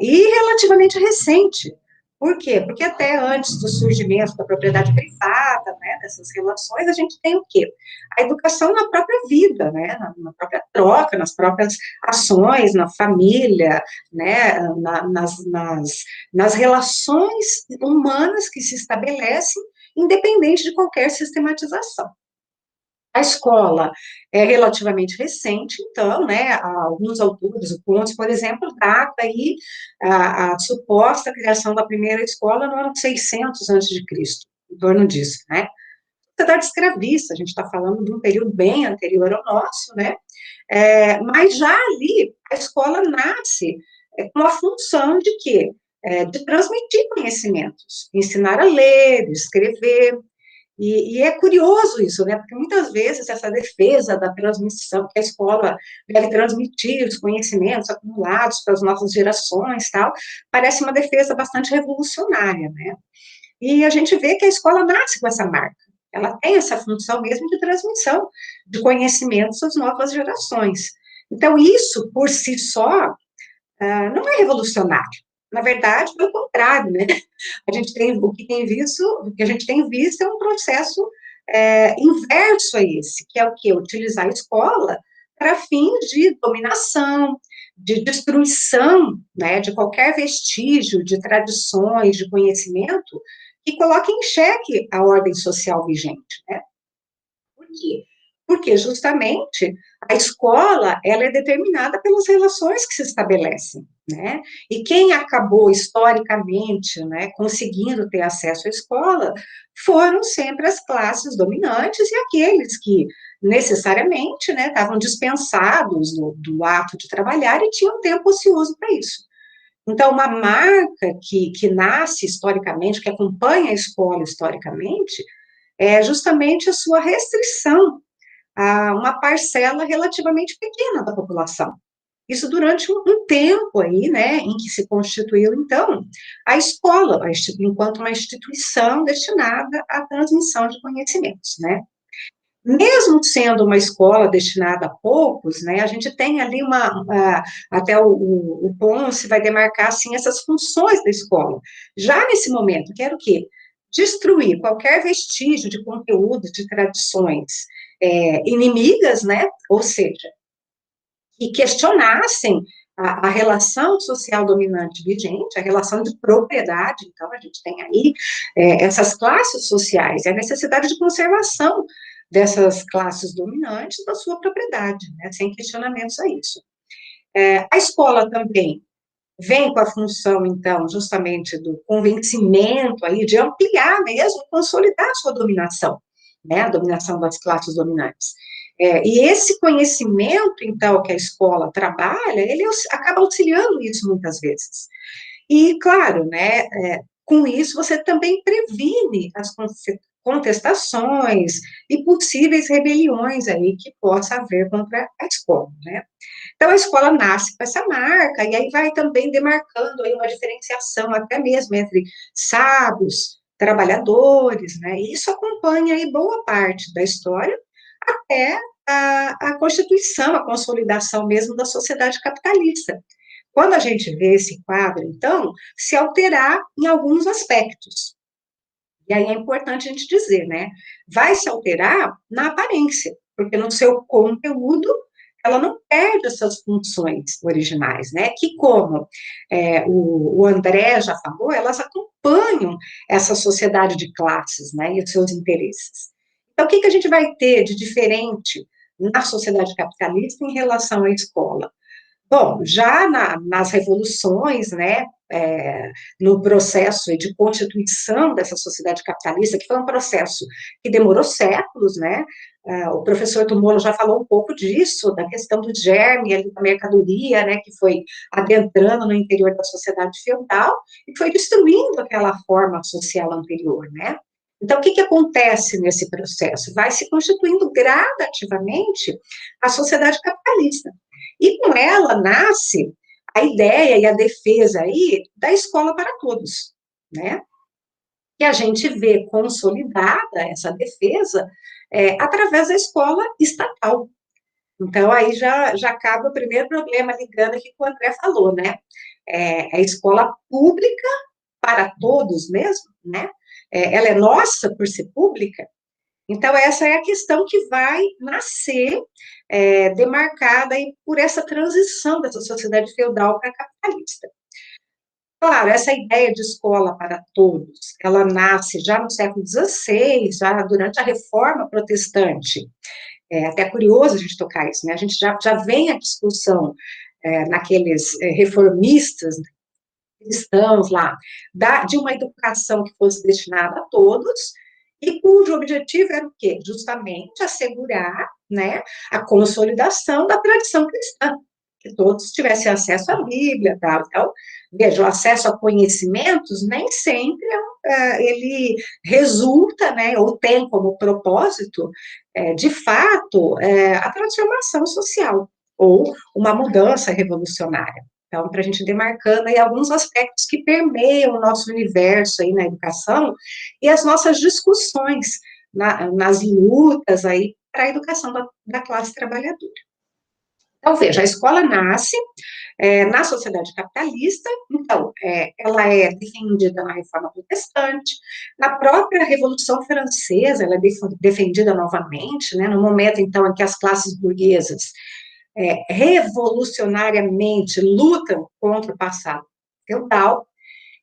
e relativamente recente. Por quê? Porque até antes do surgimento da propriedade privada, né, dessas relações, a gente tem o quê? A educação na própria vida, né, na própria troca, nas próprias ações, na família, né, nas relações humanas que se estabelecem, independente de qualquer sistematização. A escola é relativamente recente, então, né, alguns autores, o Pontes, por exemplo, data aí a suposta criação da primeira escola no ano 600 a.C., em torno disso, né. Sociedade escravista, a gente está falando de um período bem anterior ao nosso, né, mas já ali a escola nasce com a função de quê? De transmitir conhecimentos, ensinar a ler, escrever, e é curioso isso, né? Porque muitas vezes essa defesa da transmissão, que a escola deve transmitir os conhecimentos acumulados para as novas gerações, tal, parece uma defesa bastante revolucionária, né? E a gente vê que a escola nasce com essa marca. Ela tem essa função mesmo de transmissão de conhecimentos às novas gerações. Então, isso, por si só, não é revolucionário. Na verdade, pelo contrário, né? A gente tem o que tem visto, o que a gente tem visto é um processo inverso a esse, que é o que? Utilizar a escola para fins de dominação, de destruição, né, de qualquer vestígio de tradições, de conhecimento, que coloque em xeque a ordem social vigente, né? Por quê? Porque justamente a escola, ela é determinada pelas relações que se estabelecem, né? E quem acabou historicamente, né, conseguindo ter acesso à escola, foram sempre as classes dominantes e aqueles que necessariamente, né, estavam dispensados do ato de trabalhar e tinham tempo ocioso para isso. Então, uma marca que nasce historicamente, que acompanha a escola historicamente, é justamente a sua restrição a uma parcela relativamente pequena da população. Isso durante um tempo aí, né, em que se constituiu, então, a escola, enquanto uma instituição destinada à transmissão de conhecimentos, né. Mesmo sendo uma escola destinada a poucos, né, a gente tem ali até o Ponce vai demarcar, assim, essas funções da escola. Já nesse momento, que era o quê? Destruir qualquer vestígio de conteúdo, de tradições inimigas, né, ou seja, que questionassem a relação social dominante vigente, a relação de propriedade, então a gente tem aí essas classes sociais, a necessidade de conservação dessas classes dominantes da sua propriedade, né, sem questionamentos a isso. A escola também vem com a função, então, justamente do convencimento aí, de ampliar mesmo, consolidar a sua dominação, né, a dominação das classes dominantes. E esse conhecimento, então, que a escola trabalha, ele acaba auxiliando isso muitas vezes. E, claro, né, com isso você também previne as contestações e possíveis rebeliões aí que possa haver contra a escola, né. Então, a escola nasce com essa marca, e aí vai também demarcando aí uma diferenciação até mesmo entre sábios, trabalhadores, né, e isso acompanha aí boa parte da história até a constituição, a consolidação mesmo da sociedade capitalista. quando a gente vê esse quadro, então, se alterar em alguns aspectos. E aí é importante a gente dizer, né? Vai se alterar na aparência, porque no seu conteúdo ela não perde essas funções originais, né? Que, como o André já falou, elas acompanham essa sociedade de classes, né? E os seus interesses. Então, o que a gente vai ter de diferente na sociedade capitalista em relação à escola? Bom, já nas revoluções, né, no processo de constituição dessa sociedade capitalista, que foi um processo que demorou séculos, né, o professor Tumolo já falou um pouco disso, da questão do germe, ali, da mercadoria, né, que foi adentrando no interior da sociedade feudal e foi destruindo aquela forma social anterior, né. Então, o que acontece nesse processo? Vai se constituindo gradativamente a sociedade capitalista. E com ela nasce a ideia e a defesa aí da escola para todos, né? E a gente vê consolidada essa defesa através da escola estatal. Então, aí já cabe o primeiro problema, ligando aqui com o André falou, né? A escola pública para todos mesmo, né? Ela é nossa por ser pública, então, essa é a questão que vai nascer demarcada aí por essa transição dessa sociedade feudal para capitalista. Claro, essa ideia de escola para todos, ela nasce já no século XVI, já durante a Reforma Protestante. É até curioso a gente tocar isso, né? A gente já vem a discussão naqueles reformistas cristãos lá, de uma educação que fosse destinada a todos, e cujo objetivo era o quê? Justamente assegurar, né, a consolidação da tradição cristã, que todos tivessem acesso à Bíblia, tal. Então, veja, o acesso a conhecimentos nem sempre ele resulta, né, ou tem como propósito, de fato, a transformação social, ou uma mudança revolucionária. Então, para a gente demarcando aí alguns aspectos que permeiam o nosso universo aí na educação e as nossas discussões nas lutas aí para a educação da classe trabalhadora. Então, veja, a escola nasce na sociedade capitalista, então, ela é defendida na Reforma Protestante, na própria Revolução Francesa, ela é defendida novamente, né, no momento, então, em que as classes burguesas revolucionariamente lutam contra o passado feudal,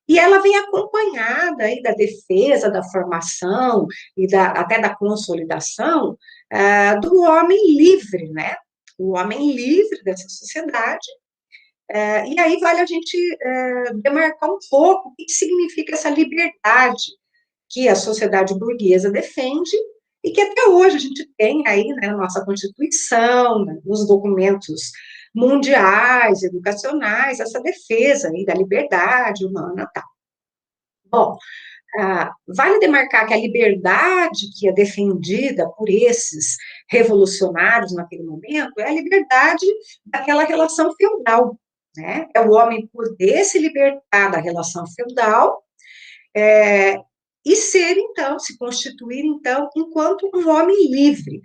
e ela vem acompanhada aí da defesa, da formação e até da consolidação do homem livre, né? O homem livre dessa sociedade. E aí vale a gente demarcar um pouco o que significa essa liberdade que a sociedade burguesa defende e que até hoje a gente tem aí, né, na nossa Constituição, né, nos documentos mundiais, educacionais, essa defesa aí da liberdade humana, tá. Bom, vale demarcar que a liberdade que é defendida por esses revolucionários naquele momento é a liberdade daquela relação feudal, né? É o homem poder se libertar da relação feudal, e ser, então, se constituir, então, enquanto um homem livre.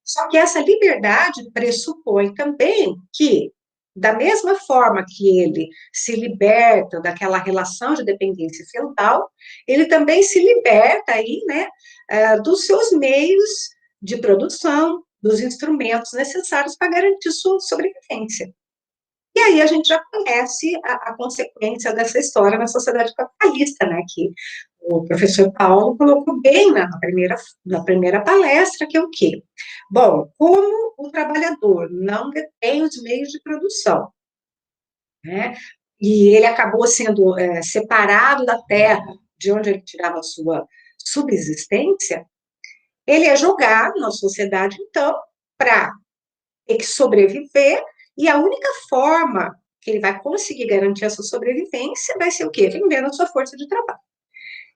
Só que essa liberdade pressupõe também que, da mesma forma que ele se liberta daquela relação de dependência feudal, ele também se liberta aí, né, dos seus meios de produção, dos instrumentos necessários para garantir sua sobrevivência. E aí a gente já conhece a consequência dessa história na sociedade capitalista, né, que o professor Paulo colocou bem na primeira palestra, que é o quê? Bom, como o trabalhador não detém os meios de produção, né, e ele acabou sendo separado da terra de onde ele tirava a sua subsistência, ele é jogado na sociedade, então, para ter que sobreviver, e a única forma que ele vai conseguir garantir a sua sobrevivência vai ser o quê? Vendendo a sua força de trabalho.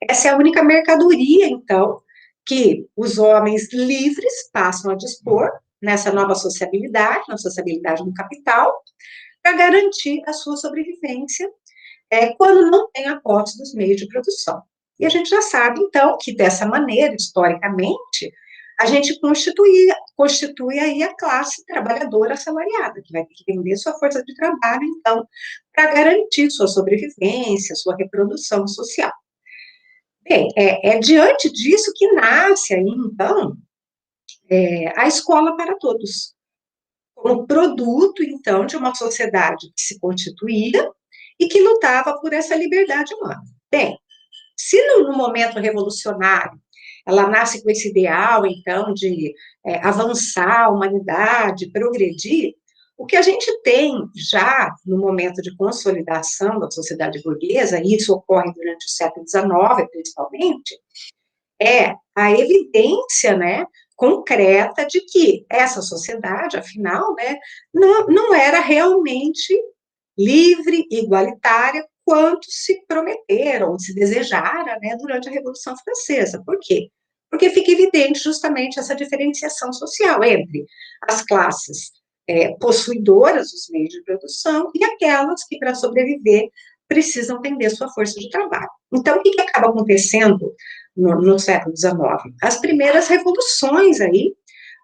Essa é a única mercadoria, então, que os homens livres passam a dispor nessa nova sociabilidade, na sociabilidade do capital, para garantir a sua sobrevivência quando não tem a posse dos meios de produção. E a gente já sabe, então, que dessa maneira, historicamente, a gente constitui aí a classe trabalhadora assalariada, que vai ter que vender sua força de trabalho, então, para garantir sua sobrevivência, sua reprodução social. Bem, é diante disso que nasce aí, então, a escola para todos, como produto, então, de uma sociedade que se constituía e que lutava por essa liberdade humana. Bem, se no momento revolucionário ela nasce com esse ideal, então, de avançar a humanidade, progredir, o que a gente tem já no momento de consolidação da sociedade burguesa, e isso ocorre durante o século XIX, principalmente, é a evidência, né, concreta de que essa sociedade, afinal, né, não era realmente livre e igualitária quanto se prometeram, se desejara, né, durante a Revolução Francesa. Por quê? Porque fica evidente justamente essa diferenciação social entre as classes possuidoras dos meios de produção e aquelas que, para sobreviver, precisam vender sua força de trabalho. Então, o que acaba acontecendo no século XIX? As primeiras revoluções aí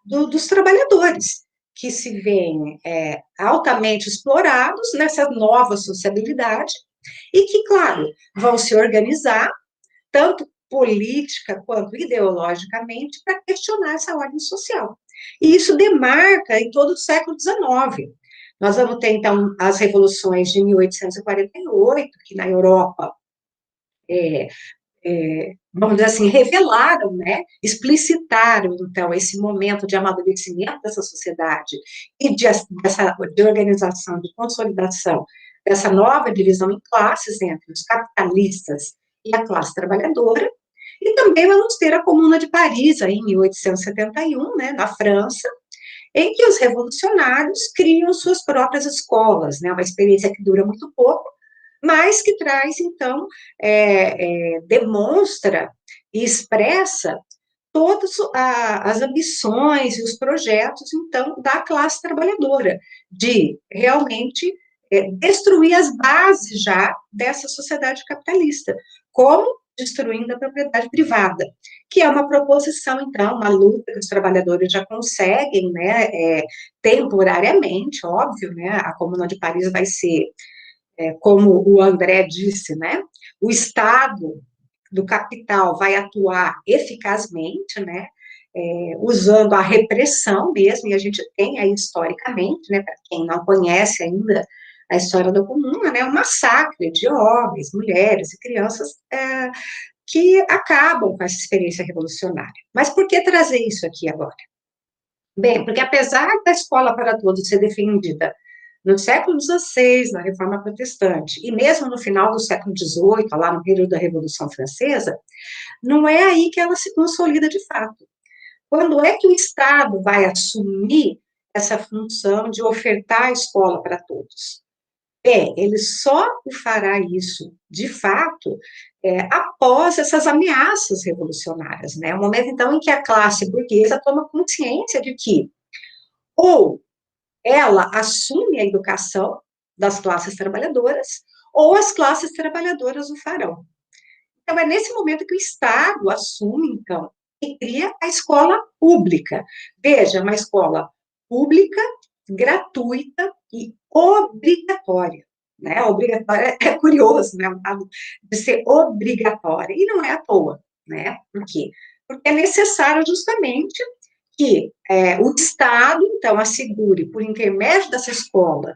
dos trabalhadores, que se veem altamente explorados nessa nova sociabilidade e que, claro, vão se organizar, tanto política quanto ideologicamente, para questionar essa ordem social. E isso demarca em todo o século XIX. Nós vamos ter, então, as revoluções de 1848, que na Europa vamos dizer assim, revelaram, né, explicitaram, então, esse momento de amadurecimento dessa sociedade e de organização, de consolidação dessa nova divisão em classes entre os capitalistas e a classe trabalhadora, e também vamos ter a Comuna de Paris, aí, em 1871, né, na França, em que os revolucionários criam suas próprias escolas, né, uma experiência que dura muito pouco, mas que traz, então, demonstra e expressa todas as ambições e os projetos, então, da classe trabalhadora, de realmente destruir as bases já dessa sociedade capitalista, como destruindo a propriedade privada, que é uma proposição, então, uma luta que os trabalhadores já conseguem, né, temporariamente, óbvio, né, a Comuna de Paris vai ser como o André disse, né, o Estado do capital vai atuar eficazmente, né, usando a repressão mesmo, e a gente tem aí historicamente, né, para quem não conhece ainda a história da Comuna, né, um massacre de homens, mulheres e crianças que acabam com essa experiência revolucionária. Mas por que trazer isso aqui agora? Bem, porque apesar da escola para todos ser defendida no século XVI, na Reforma Protestante, e mesmo no final do século XVIII, lá no período da Revolução Francesa, não é aí que ela se consolida de fato. Quando é que o Estado vai assumir essa função de ofertar a escola para todos? Ele só fará isso, de fato, após essas ameaças revolucionárias, né? O momento, então, em que a classe burguesa toma consciência de que, ou ela assume a educação das classes trabalhadoras, ou as classes trabalhadoras o farão. Então, é nesse momento que o Estado assume, então, e cria a escola pública. Veja, uma escola pública, gratuita e obrigatória. Né? Obrigatória é curioso, né? O fato de ser obrigatória, e não é à toa, né? Por quê? Porque é necessário justamente que o Estado, então, assegure, por intermédio dessa escola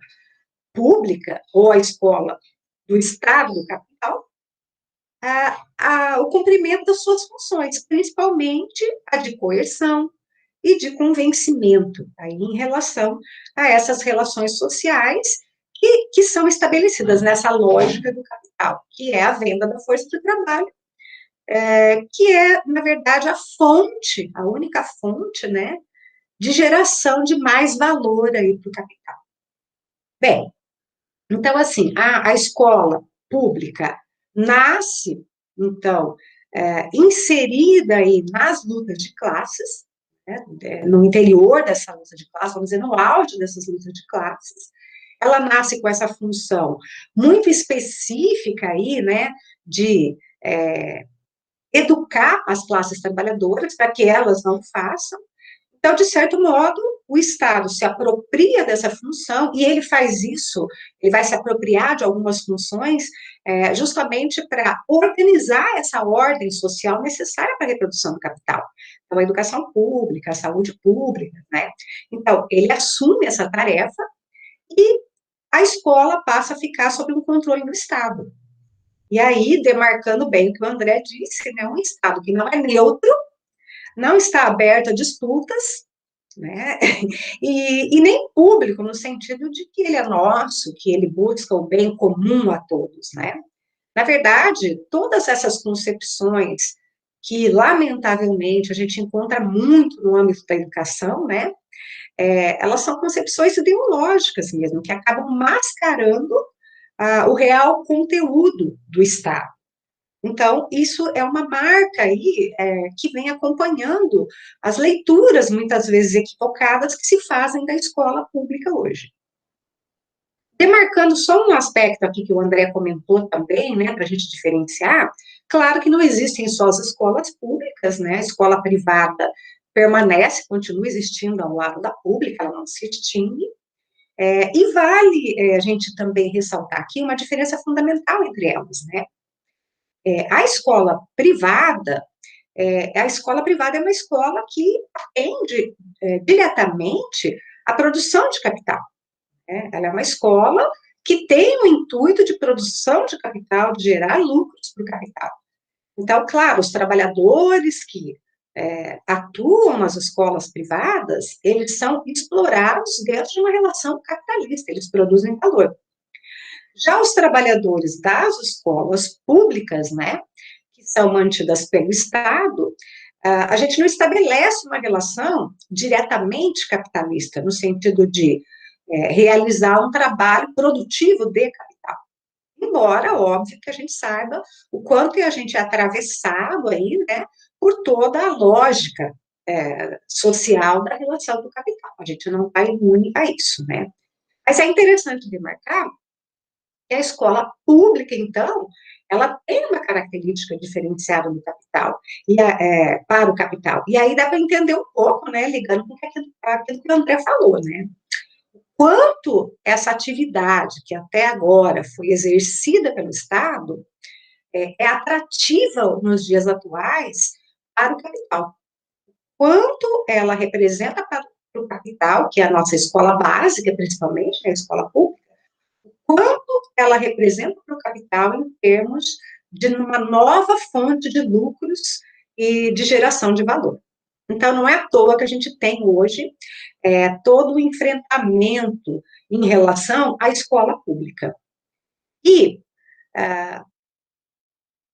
pública, ou a escola do Estado do capital, o cumprimento das suas funções, principalmente a de coerção e de convencimento, aí, em relação a essas relações sociais que são estabelecidas nessa lógica do capital, que é a venda da força de trabalho, que é, na verdade, a única fonte, né, de geração de mais valor aí para o capital. Bem, então, assim, a escola pública nasce, então, inserida aí nas lutas de classes, né, no interior dessa luta de classes, vamos dizer, no auge dessas lutas de classes, ela nasce com essa função muito específica aí, né, de educar as classes trabalhadoras para que elas não façam. Então, de certo modo, o Estado se apropria dessa função, e ele faz isso, ele vai se apropriar de algumas funções, justamente para organizar essa ordem social necessária para a reprodução do capital. Então, a educação pública, a saúde pública, né? Então, ele assume essa tarefa e a escola passa a ficar sob o controle do Estado. E aí, demarcando bem o que o André disse, né, um Estado que não é neutro, não está aberto a disputas, né, e nem público, no sentido de que ele é nosso, que ele busca o bem comum a todos, né. Na verdade, todas essas concepções que, lamentavelmente, a gente encontra muito no âmbito da educação, né, elas são concepções ideológicas mesmo, que acabam mascarando o real conteúdo do Estado. Então, isso é uma marca aí que vem acompanhando as leituras, muitas vezes equivocadas, que se fazem da escola pública hoje. Demarcando só um aspecto aqui que o André comentou também, né, para a gente diferenciar, claro que não existem só as escolas públicas, né, a escola privada permanece, continua existindo ao lado da pública, ela não se extingue, e vale a gente também ressaltar aqui uma diferença fundamental entre elas, né, a escola privada, é uma escola que atende diretamente à produção de capital, né? Ela é uma escola que tem o intuito de produção de capital, de gerar lucros para o capital. Então, claro, os trabalhadores que atuam nas escolas privadas, eles são explorados dentro de uma relação capitalista, eles produzem valor. Já os trabalhadores das escolas públicas, né, que são mantidas pelo Estado, a gente não estabelece uma relação diretamente capitalista, no sentido de realizar um trabalho produtivo de capital. Embora, óbvio, que a gente saiba o quanto a gente é atravessado aí, né, por toda a lógica social da relação do capital. A gente não está imune a isso, né? Mas é interessante demarcar que a escola pública, então, ela tem uma característica diferenciada do capital, para o capital. E aí dá para entender um pouco, né, ligando com aquilo que o André falou, né? Quanto essa atividade, que até agora foi exercida pelo Estado, é atrativa nos dias atuais para o capital. Quanto ela representa para o capital, que é a nossa escola básica, principalmente, né, a escola pública, quanto ela representa para o capital em termos de uma nova fonte de lucros e de geração de valor. Então, não é à toa que a gente tem hoje todo o enfrentamento em relação à escola pública. E,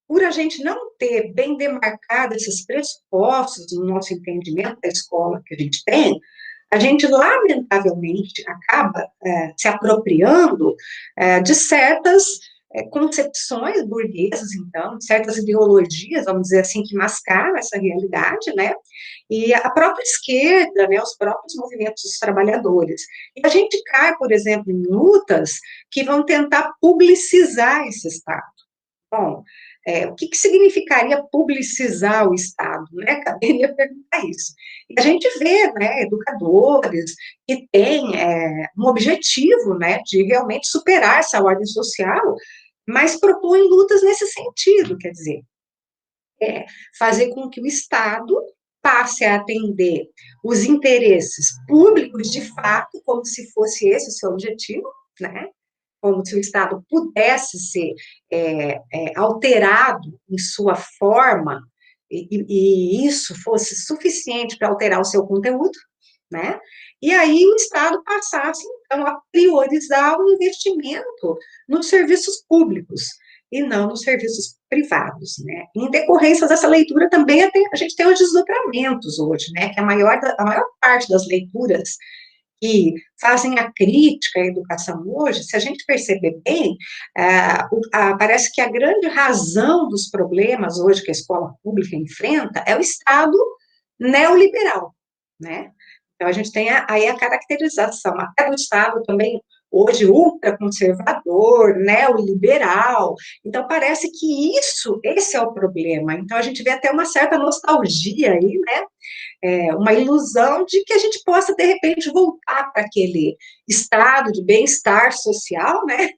por a gente não ter bem demarcado esses pressupostos no nosso entendimento da escola que a gente tem, a gente, lamentavelmente, acaba se apropriando de certas concepções burguesas, então, de certas ideologias, vamos dizer assim, que mascaram essa realidade, né? E a própria esquerda, né, os próprios movimentos dos trabalhadores. E a gente cai, por exemplo, em lutas que vão tentar publicizar esse Estado. Bom, o que significaria publicizar o Estado, né? Caberia perguntar isso. E a gente vê, né, educadores que têm um objetivo, né, de realmente superar essa ordem social, mas propõem lutas nesse sentido, quer dizer, fazer com que o Estado passe a atender os interesses públicos de fato, como se fosse esse o seu objetivo, né? Como se o Estado pudesse ser alterado em sua forma, e isso fosse suficiente para alterar o seu conteúdo, né? E aí o Estado passasse, então, a priorizar o investimento nos serviços públicos, e não nos serviços privados, né? Em decorrência dessa leitura também a gente tem os desdobramentos hoje, né? Que a maior parte das leituras que fazem a crítica à educação hoje, se a gente perceber bem, parece que a grande razão dos problemas hoje que a escola pública enfrenta é o Estado neoliberal, né? Então, a gente tem aí a caracterização até do Estado também, hoje ultraconservador, neoliberal. Então, parece que esse é o problema. Então, a gente vê até uma certa nostalgia aí, né? Uma ilusão de que a gente possa, de repente, voltar para aquele estado de bem-estar social, né?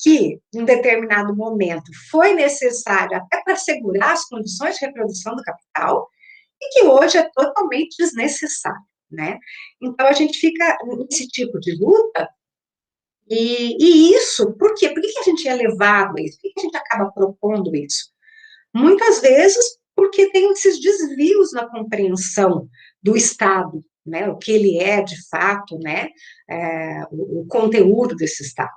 Que, em determinado momento, foi necessário até para assegurar as condições de reprodução do capital, e que hoje é totalmente desnecessário, né? Então, a gente fica nesse tipo de luta, e isso, por quê? Por que a gente é levado a isso? Por que a gente acaba propondo isso? Muitas vezes porque tem esses desvios na compreensão do Estado, né? O que ele é, de fato, né? O conteúdo desse Estado.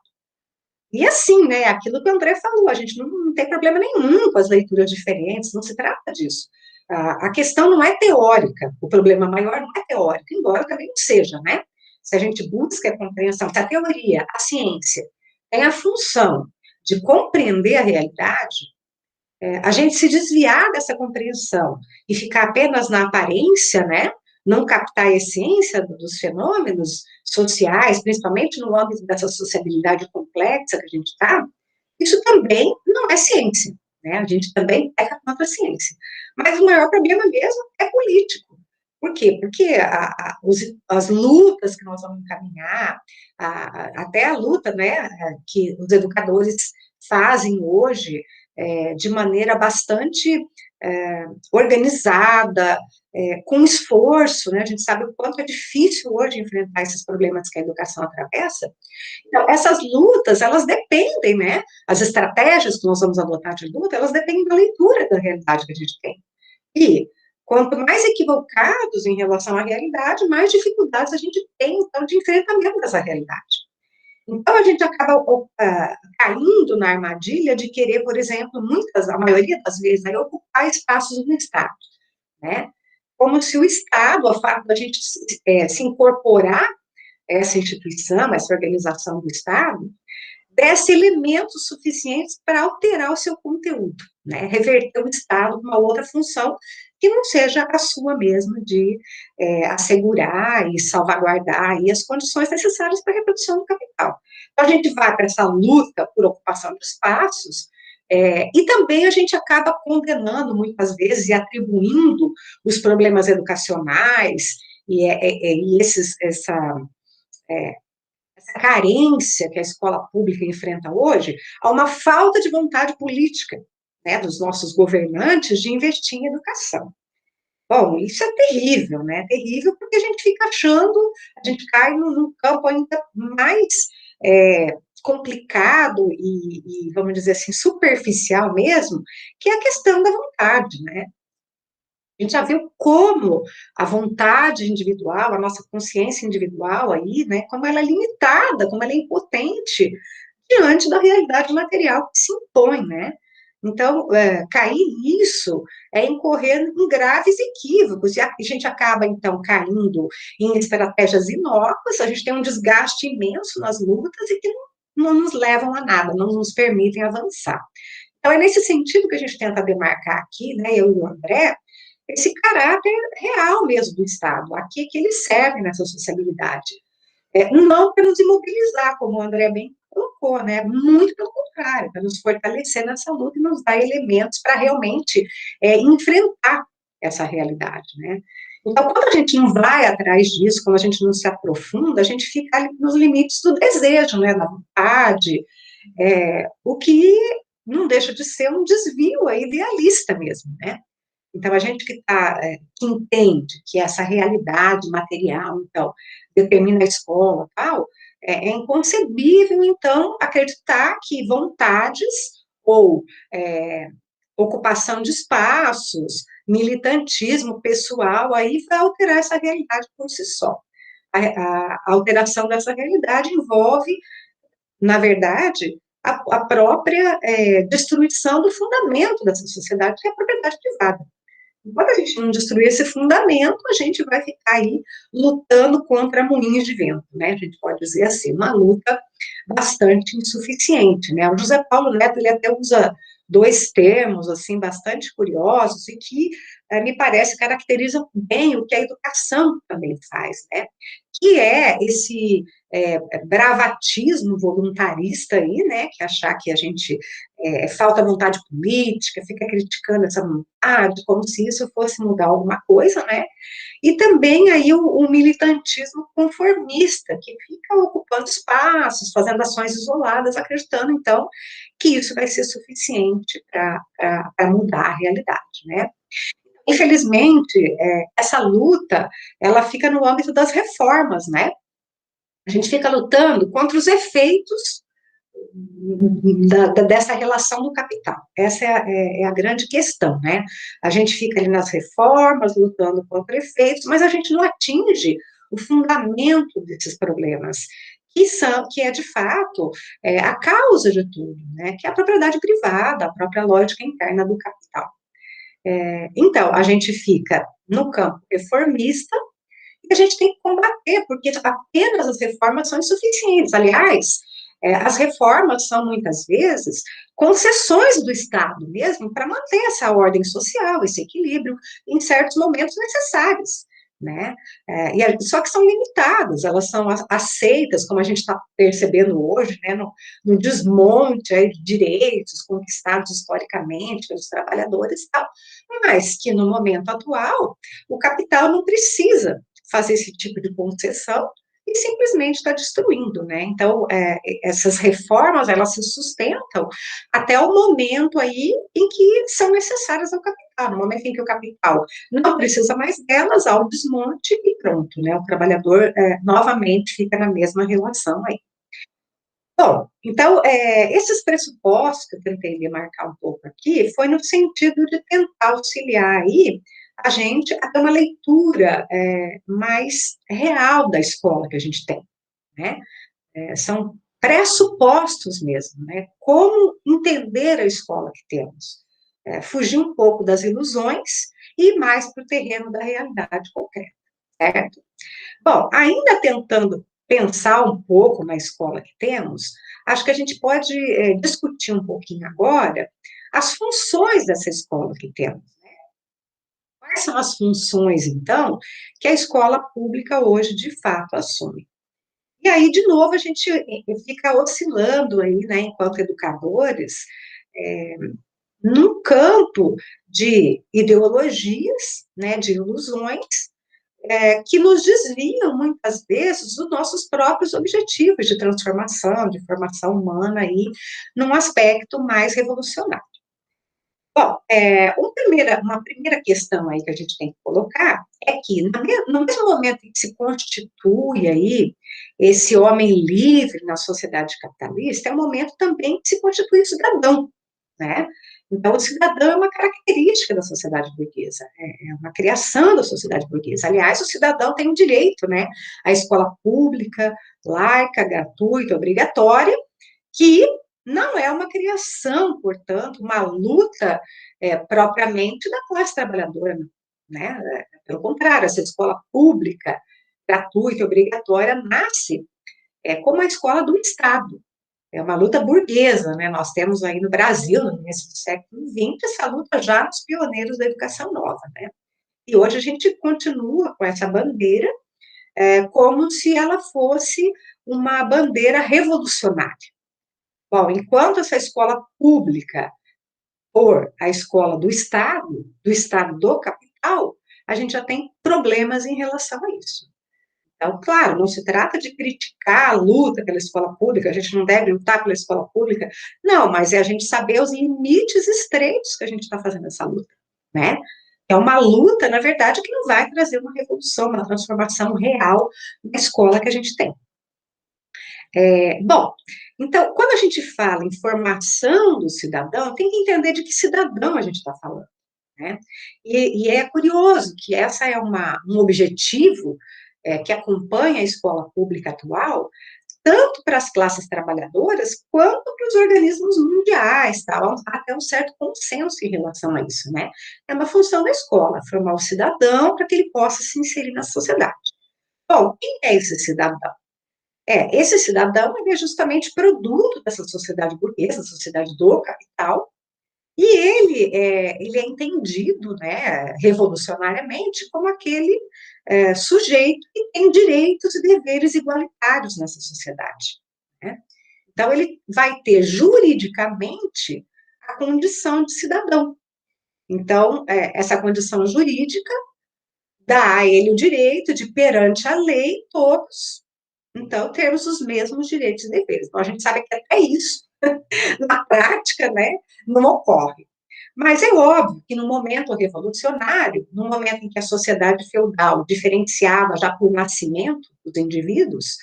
E assim, né, aquilo que o André falou, a gente não tem problema nenhum com as leituras diferentes, não se trata disso. A questão não é teórica, o problema maior não é teórico, embora também não seja, né? Se a gente busca a compreensão, se a teoria, a ciência, tem a função de compreender a realidade, a gente se desviar dessa compreensão e ficar apenas na aparência, né? Não captar a essência dos fenômenos sociais, principalmente no âmbito dessa sociabilidade complexa que a gente está, isso também não é ciência, né? A gente também peca contra a ciência. Mas o maior problema mesmo é político. Por quê? Porque as lutas que nós vamos encaminhar, até a luta, né, que os educadores fazem hoje, de maneira bastante organizada, com esforço, né? A gente sabe o quanto é difícil hoje enfrentar esses problemas que a educação atravessa. Então, essas lutas, elas dependem, né? As estratégias que nós vamos adotar de luta, elas dependem da leitura da realidade que a gente tem. E quanto mais equivocados em relação à realidade, mais dificuldades a gente tem, então, de enfrentamento dessa realidade. Então, a gente acaba caindo na armadilha de querer, por exemplo, a maioria das vezes, né, ocupar espaços no Estado, né? Como se o Estado, o fato da gente se incorporar a essa instituição, essa organização do Estado, desse elementos suficientes para alterar o seu conteúdo, né? Reverter o Estado para uma outra função que não seja a sua mesma de assegurar e salvaguardar aí as condições necessárias para a reprodução do capital. Então, a gente vai para essa luta por ocupação de espaços, e também a gente acaba condenando, muitas vezes, e atribuindo os problemas educacionais e essa carência que a escola pública enfrenta hoje a uma falta de vontade política, né, dos nossos governantes de investir em educação. Bom, isso é terrível, né? Terrível porque a gente fica achando, a gente cai num campo ainda mais complicado vamos dizer assim, superficial mesmo, que é a questão da vontade, né? A gente já viu como a vontade individual, a nossa consciência individual aí, né, como ela é limitada, como ela é impotente diante da realidade material que se impõe, né? Então, cair nisso é incorrer em graves equívocos, e a gente acaba, então, caindo em estratégias inócuas, a gente tem um desgaste imenso nas lutas e que não nos levam a nada, não nos permitem avançar. Então, é nesse sentido que a gente tenta demarcar aqui, né, eu e o André, esse caráter real mesmo do Estado, aqui que ele serve nessa sociabilidade. Não para nos imobilizar, como o André bem colocou, né? Muito pelo contrário, para nos fortalecer nessa luta e nos dar elementos para realmente enfrentar essa realidade, né? Então, quando a gente não vai atrás disso, quando a gente não se aprofunda, a gente fica ali nos limites do desejo, né? Da vontade, o que não deixa de ser um desvio idealista mesmo, né? Então, a gente que entende que essa realidade material, então, determina a escola, tal, é inconcebível, então, acreditar que vontades ou ocupação de espaços, militantismo pessoal, aí vai alterar essa realidade por si só. A alteração dessa realidade envolve, na verdade, a própria destruição do fundamento dessa sociedade, que é a propriedade privada. Enquanto a gente não destruir esse fundamento, a gente vai ficar aí lutando contra moinhos de vento, né? A gente pode dizer assim, uma luta bastante insuficiente, né? O José Paulo Neto, ele até usa dois termos, assim, bastante curiosos e que me parece, caracterizam bem o que a educação também faz, né? Que é esse bravatismo voluntarista aí, né? Que achar que a gente falta vontade política, fica criticando essa vontade, como se isso fosse mudar alguma coisa, né? E também aí o militantismo conformista, que fica ocupando espaços, fazendo ações isoladas, acreditando, então, que isso vai ser suficiente para mudar a realidade, né? Infelizmente, essa luta, ela fica no âmbito das reformas, né? A gente fica lutando contra os efeitos dessa relação do capital. Essa é a grande questão, né? A gente fica ali nas reformas, lutando contra efeitos, mas a gente não atinge o fundamento desses problemas, que é, de fato, a causa de tudo, né? Que é a propriedade privada, a própria lógica interna do capital. Então, a gente fica no campo reformista, e a gente tem que combater, porque apenas as reformas são insuficientes. Aliás, as reformas são, muitas vezes, concessões do Estado mesmo, para manter essa ordem social, esse equilíbrio, em certos momentos necessários, né? Só que são limitadas, elas são aceitas, como a gente está percebendo hoje, né, no desmonte aí, de direitos conquistados historicamente pelos trabalhadores e tal, mas que no momento atual, o capital não precisa fazer esse tipo de concessão e simplesmente está destruindo, né? Então, essas reformas, elas se sustentam até o momento aí em que são necessárias ao capital, no momento em que o capital não precisa mais delas, há o desmonte e pronto, né? O trabalhador novamente fica na mesma relação aí. Bom, então, esses pressupostos que eu tentei demarcar um pouco aqui, foi no sentido de tentar auxiliar aí a gente a ter uma leitura mais real da escola que a gente tem, né? São pressupostos mesmo, né? Como entender a escola que temos. Fugir um pouco das ilusões e ir mais para o terreno da realidade concreta, certo? Bom, ainda tentando pensar um pouco na escola que temos, acho que a gente pode discutir um pouquinho agora as funções dessa escola que temos. Quais são as funções, então, que a escola pública hoje, de fato, assume? E aí, de novo, a gente fica oscilando aí, né, enquanto educadores, é, num campo de ideologias, né, de ilusões, que nos desviam, muitas vezes, dos nossos próprios objetivos de transformação, de formação humana aí, num aspecto mais revolucionário. Bom, uma primeira questão aí que a gente tem que colocar é que, no mesmo momento em que se constitui aí esse homem livre na sociedade capitalista, é o momento também que se constitui o cidadão, né? Então, o cidadão é uma característica da sociedade burguesa, é uma criação da sociedade burguesa. Aliás, o cidadão tem um direito, né, à escola pública, laica, gratuita, obrigatória, que não é uma criação, portanto, uma luta propriamente da classe trabalhadora, né? Pelo contrário, essa escola pública, gratuita, obrigatória, nasce como a escola do Estado. É uma luta burguesa, né? Nós temos aí no Brasil, no início do século XX, essa luta já nos pioneiros da educação nova, né? E hoje a gente continua com essa bandeira como se ela fosse uma bandeira revolucionária. Bom, enquanto essa escola pública for a escola do Estado do capital, a gente já tem problemas em relação a isso. Então, claro, não se trata de criticar a luta pela escola pública, a gente não deve lutar pela escola pública, não, mas é a gente saber os limites estreitos que a gente está fazendo essa luta, né? É uma luta, na verdade, que não vai trazer uma revolução, uma transformação real na escola que a gente tem. Bom, então, quando a gente fala em formação do cidadão, tem que entender de que cidadão a gente está falando, né? E é curioso que essa é um objetivo que acompanha a escola pública atual, tanto para as classes trabalhadoras, quanto para os organismos mundiais, tá? Até um certo consenso em relação a isso, né? É uma função da escola, formar o cidadão para que ele possa se inserir na sociedade. Bom, quem é esse cidadão? Esse cidadão é justamente produto dessa sociedade burguesa, sociedade do capital, E ele é entendido, né, revolucionariamente, como aquele sujeito que tem direitos e deveres igualitários nessa sociedade, né? Então, ele vai ter juridicamente a condição de cidadão. Então, essa condição jurídica dá a ele o direito de, perante a lei, todos, então, termos os mesmos direitos e deveres. Então, a gente sabe que até isso, na prática, né, não ocorre. Mas é óbvio que no momento revolucionário, no momento em que a sociedade feudal diferenciava já por nascimento os indivíduos,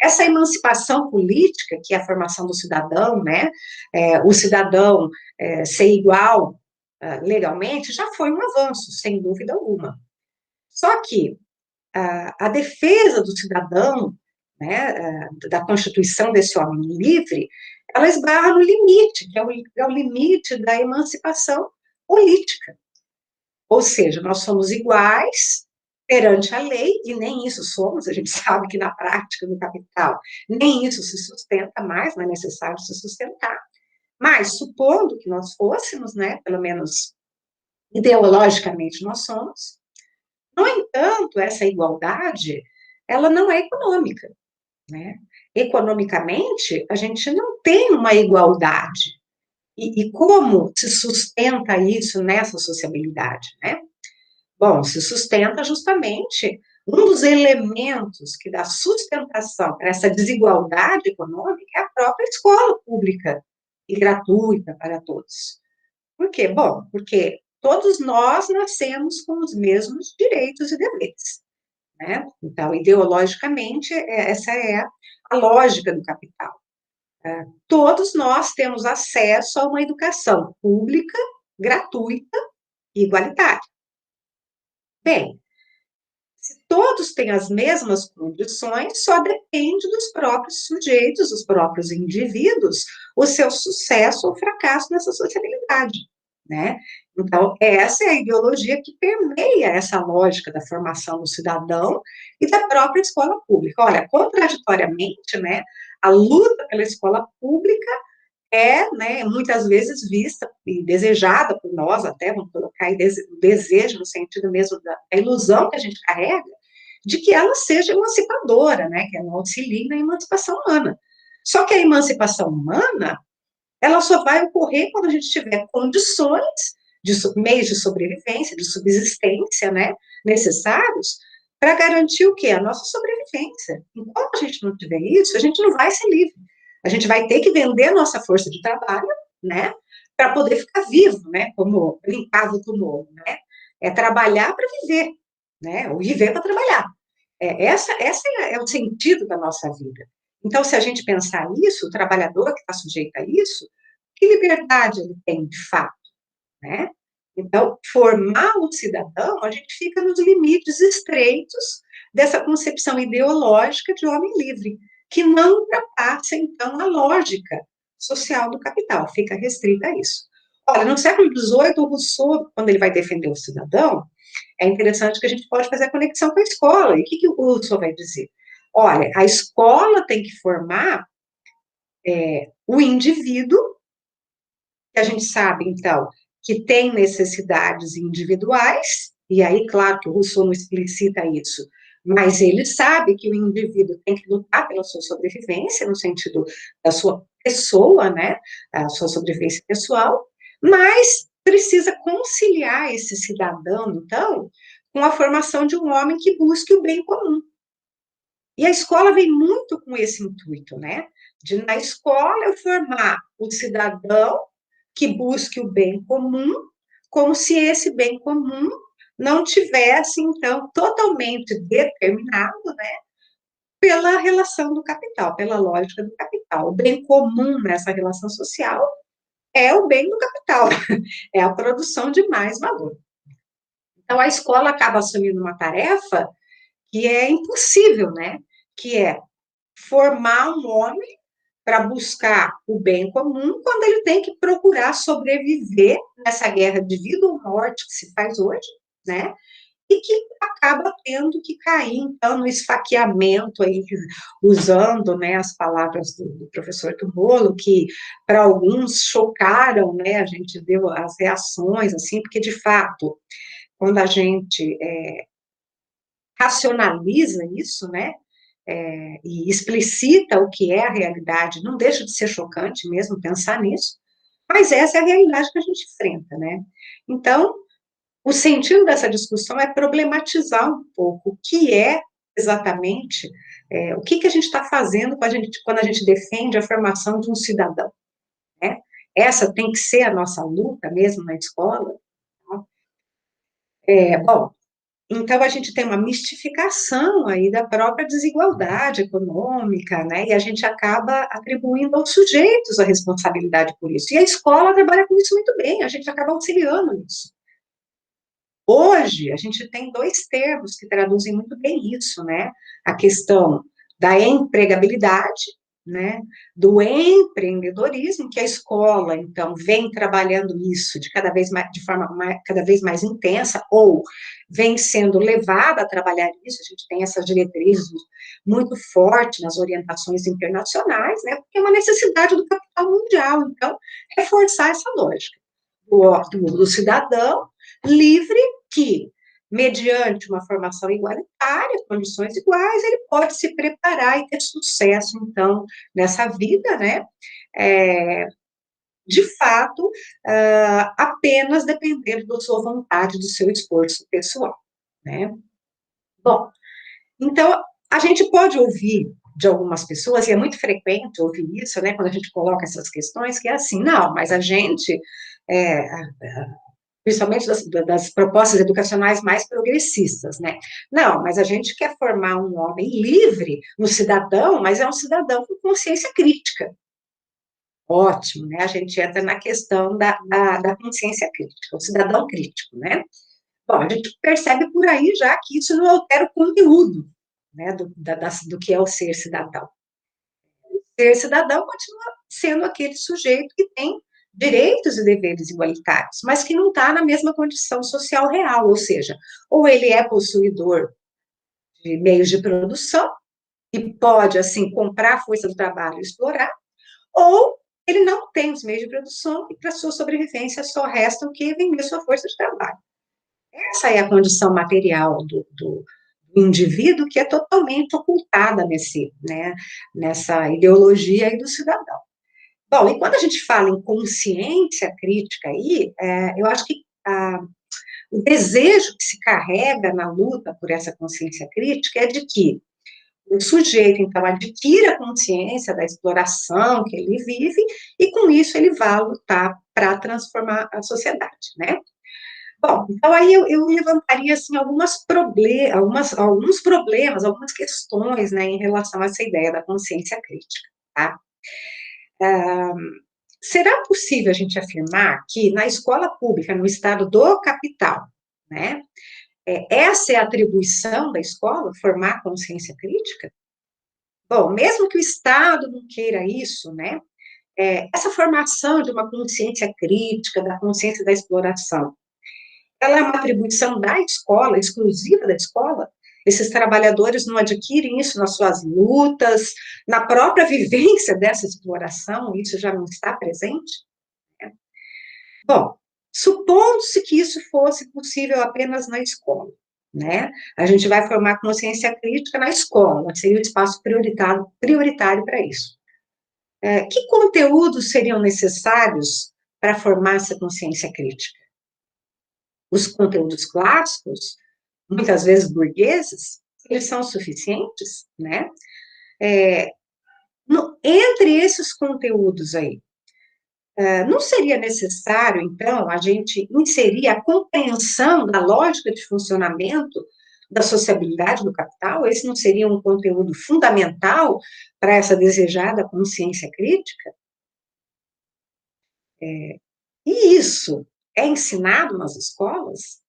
essa emancipação política, que é a formação do cidadão, né, o cidadão ser igual legalmente, já foi um avanço, sem dúvida alguma. Só que a defesa do cidadão, né, da constituição desse homem livre, ela esbarra no limite, que é o limite da emancipação política. Ou seja, nós somos iguais perante a lei, e nem isso somos, a gente sabe que na prática, no capital, nem isso se sustenta mais, não é necessário se sustentar. Mas, supondo que nós fôssemos, né, pelo menos ideologicamente nós somos, no entanto, essa igualdade, ela não é econômica, né? Economicamente, a gente não tem uma igualdade. E como se sustenta isso nessa sociabilidade, né? Bom, se sustenta justamente um dos elementos que dá sustentação para essa desigualdade econômica é a própria escola pública e gratuita para todos. Por quê? Bom, porque todos nós nascemos com os mesmos direitos e deveres, né? Então, ideologicamente, essa é a lógica do capital. Todos nós temos acesso a uma educação pública, gratuita e igualitária. Bem, se todos têm as mesmas condições, só depende dos próprios sujeitos, dos próprios indivíduos, o seu sucesso ou fracasso nessa sociabilidade, né? Então, essa é a ideologia que permeia essa lógica da formação do cidadão e da própria escola pública. Olha, contraditoriamente, né, a luta pela escola pública né, muitas vezes vista e desejada por nós, até, vamos colocar aí, desejo no sentido mesmo da ilusão que a gente carrega, de que ela seja emancipadora, né, que ela auxilie na emancipação humana. Só que a emancipação humana, ela só vai ocorrer quando a gente tiver condições de meios de sobrevivência, de subsistência, né, necessários para garantir o quê? A nossa sobrevivência. Enquanto a gente não tiver isso, a gente não vai ser livre. A gente vai ter que vender a nossa força de trabalho, né, para poder ficar vivo, né, como brincava o Tumor, né, é trabalhar para viver, né, ou viver para trabalhar. Essa é o sentido da nossa vida. Então, se a gente pensar isso, o trabalhador que está sujeito a isso, que liberdade ele tem de fato, né? Então, formar o cidadão, a gente fica nos limites estreitos dessa concepção ideológica de homem livre, que não ultrapassa, então, a lógica social do capital, fica restrita a isso. Olha, no século XVIII, o Rousseau, quando ele vai defender o cidadão, é interessante que a gente pode fazer a conexão com a escola. E o que o Rousseau vai dizer? Olha, a escola tem que formar o indivíduo, que a gente sabe, então, que tem necessidades individuais, e aí, claro, que o Rousseau não explicita isso, mas ele sabe que o indivíduo tem que lutar pela sua sobrevivência, no sentido da sua pessoa, né, a sua sobrevivência pessoal, mas precisa conciliar esse cidadão, então, com a formação de um homem que busque o bem comum. E a escola vem muito com esse intuito, né, de na escola eu formar o cidadão que busque o bem comum, como se esse bem comum não tivesse, então, totalmente determinado, né, pela relação do capital, pela lógica do capital. O bem comum nessa relação social é o bem do capital, é a produção de mais valor. Então, a escola acaba assumindo uma tarefa que é impossível, né, que é formar um homem para buscar o bem comum, quando ele tem que procurar sobreviver nessa guerra de vida ou morte que se faz hoje, né? e que acaba tendo que cair, então, no esfaqueamento, aí, usando, né, as palavras do professor Tubolo, que para alguns chocaram, né, a gente viu as reações, assim, porque, de fato, quando a gente racionaliza isso, né, e explicita o que é a realidade, não deixa de ser chocante mesmo pensar nisso, mas essa é a realidade que a gente enfrenta, né? Então, o sentido dessa discussão é problematizar um pouco o que é exatamente, o que a gente está fazendo quando a gente defende a formação de um cidadão, né? Essa tem que ser a nossa luta mesmo na escola. Tá? Bom, então, a gente tem uma mistificação aí da própria desigualdade econômica, né, e a gente acaba atribuindo aos sujeitos a responsabilidade por isso. E a escola trabalha com isso muito bem, a gente acaba auxiliando nisso. Hoje, a gente tem dois termos que traduzem muito bem isso, né, a questão da empregabilidade, né, do empreendedorismo, que a escola, então, vem trabalhando isso de forma cada vez mais intensa, ou vem sendo levada a trabalhar isso, a gente tem essas diretrizes muito fortes nas orientações internacionais, né, porque é uma necessidade do capital mundial, então, reforçar essa lógica do cidadão livre que, mediante uma formação igualitária, condições iguais, ele pode se preparar e ter sucesso, então, nessa vida, né, de fato, apenas dependendo da sua vontade, do seu esforço pessoal, né. Bom, então, a gente pode ouvir de algumas pessoas, e é muito frequente ouvir isso, né, quando a gente coloca essas questões, que é assim, não, mas a gente, é, principalmente das propostas educacionais mais progressistas, né? Não, mas a gente quer formar um homem livre, um cidadão, mas é um cidadão com consciência crítica. Ótimo, né? A gente entra na questão da consciência crítica, o cidadão crítico, né? Bom, a gente percebe por aí já que isso não altera o conteúdo, né, do que é o ser cidadão. O ser cidadão continua sendo aquele sujeito que tem direitos e deveres igualitários, mas que não está na mesma condição social real, ou seja, ou ele é possuidor de meios de produção e pode, assim, comprar a força do trabalho e explorar, ou ele não tem os meios de produção e para sua sobrevivência só resta o que vender sua força de trabalho. Essa é a condição material do indivíduo que é totalmente ocultada nessa ideologia aí do cidadão. Bom, e quando a gente fala em consciência crítica aí, eu acho que o desejo que se carrega na luta por essa consciência crítica é de que o sujeito, então, adquira consciência da exploração que ele vive e, com isso, ele vai lutar para transformar a sociedade, né? Bom, então aí eu levantaria, assim, alguns problemas, algumas questões, né, em relação a essa ideia da consciência crítica, tá? Será possível a gente afirmar que na escola pública, no estado do capital, né, essa é a atribuição da escola, formar consciência crítica? Bom, mesmo que o Estado não queira isso, né, essa formação de uma consciência crítica, da consciência da exploração, ela é uma atribuição da escola, exclusiva da escola? Esses trabalhadores não adquirem isso nas suas lutas, na própria vivência dessa exploração, isso já não está presente? Bom, supondo-se que isso fosse possível apenas na escola, né? A gente vai formar consciência crítica na escola, seria o espaço prioritário para isso. Que conteúdos seriam necessários para formar essa consciência crítica? Os conteúdos clássicos, muitas vezes burgueses, eles são suficientes, né? Entre esses conteúdos aí, não seria necessário, então, a gente inserir a compreensão da lógica de funcionamento da sociabilidade do capital? Esse não seria um conteúdo fundamental para essa desejada consciência crítica? E isso é ensinado nas escolas?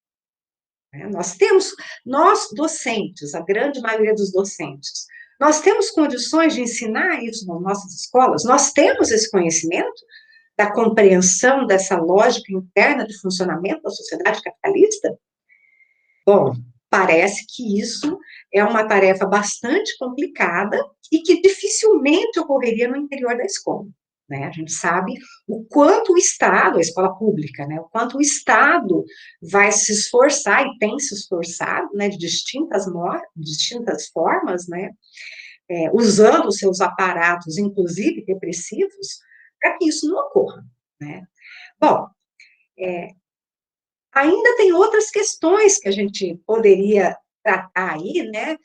Nós docentes, a grande maioria dos docentes, nós temos condições de ensinar isso nas nossas escolas? Nós temos esse conhecimento da compreensão dessa lógica interna de funcionamento da sociedade capitalista? Bom, parece que isso é uma tarefa bastante complicada e que dificilmente ocorreria no interior da escola, né? A gente sabe o quanto o Estado, a escola pública, né, o quanto o Estado vai se esforçar e tem se esforçado, né, de distintas formas, né, usando os seus aparatos, inclusive repressivos, para que isso não ocorra, né? Bom, ainda tem outras questões que a gente poderia tratar aí, né,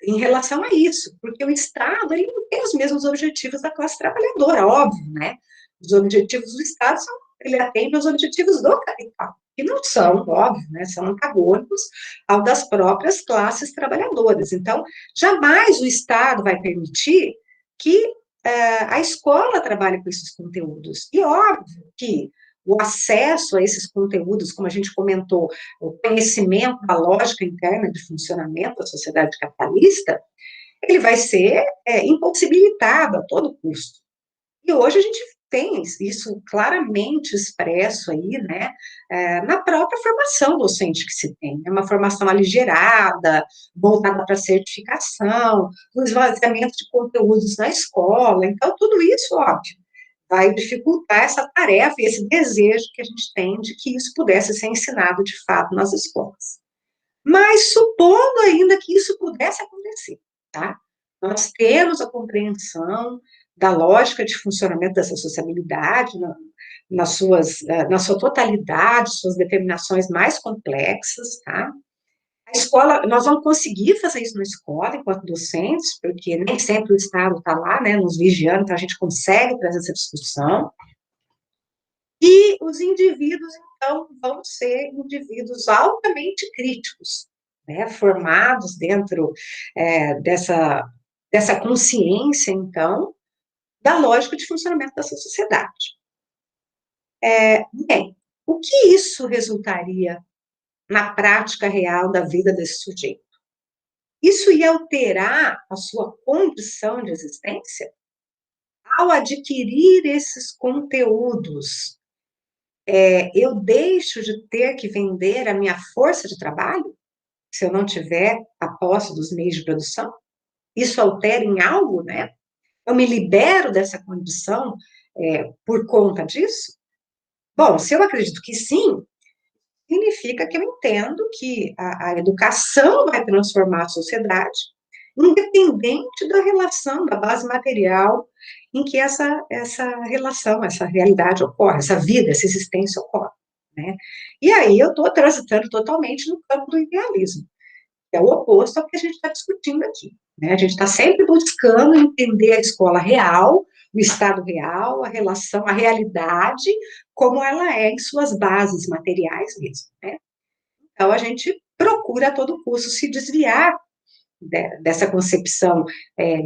em relação a isso, porque o Estado, ele não tem os mesmos objetivos da classe trabalhadora, óbvio, né? Os objetivos do Estado são, ele atende aos objetivos do capital, que não são, óbvio, né, são antagônicos ao das próprias classes trabalhadoras. Então, jamais o Estado vai permitir que a escola trabalhe com esses conteúdos. E óbvio que o acesso a esses conteúdos, como a gente comentou, o conhecimento da lógica interna de funcionamento da sociedade capitalista, ele vai ser impossibilitado a todo custo. E hoje a gente tem isso claramente expresso aí, né, na própria formação docente que se tem. É uma formação aligerada, voltada para certificação, o esvaziamento de conteúdos na escola. Então, tudo isso, óbvio, vai dificultar essa tarefa e esse desejo que a gente tem de que isso pudesse ser ensinado de fato nas escolas. Mas supondo ainda que isso pudesse acontecer, tá? Nós temos a compreensão da lógica de funcionamento dessa sociabilidade na sua totalidade, suas determinações mais complexas, tá? A escola, nós vamos conseguir fazer isso na escola, enquanto docentes, porque nem sempre o Estado está lá, né, nos vigiando, então a gente consegue trazer essa discussão. E os indivíduos, então, vão ser indivíduos altamente críticos, né, formados dentro dessa consciência, então, da lógica de funcionamento dessa sociedade. Bem, o que isso resultaria na prática real da vida desse sujeito? Isso ia alterar a sua condição de existência? Ao adquirir esses conteúdos, eu deixo de ter que vender a minha força de trabalho, se eu não tiver a posse dos meios de produção? Isso altera em algo, né? Eu me libero dessa condição por conta disso? Bom, se eu acredito que sim, significa que eu entendo que a educação vai transformar a sociedade, independente da relação, da base material em que essa relação, essa realidade ocorre, essa vida, essa existência ocorre, né? E aí eu estou transitando totalmente no campo do idealismo, que é o oposto ao que a gente está discutindo aqui, né? A gente está sempre buscando entender a escola real, o estado real, a relação, a realidade, como ela é em suas bases materiais mesmo, né? Então, a gente procura a todo custo se desviar dessa concepção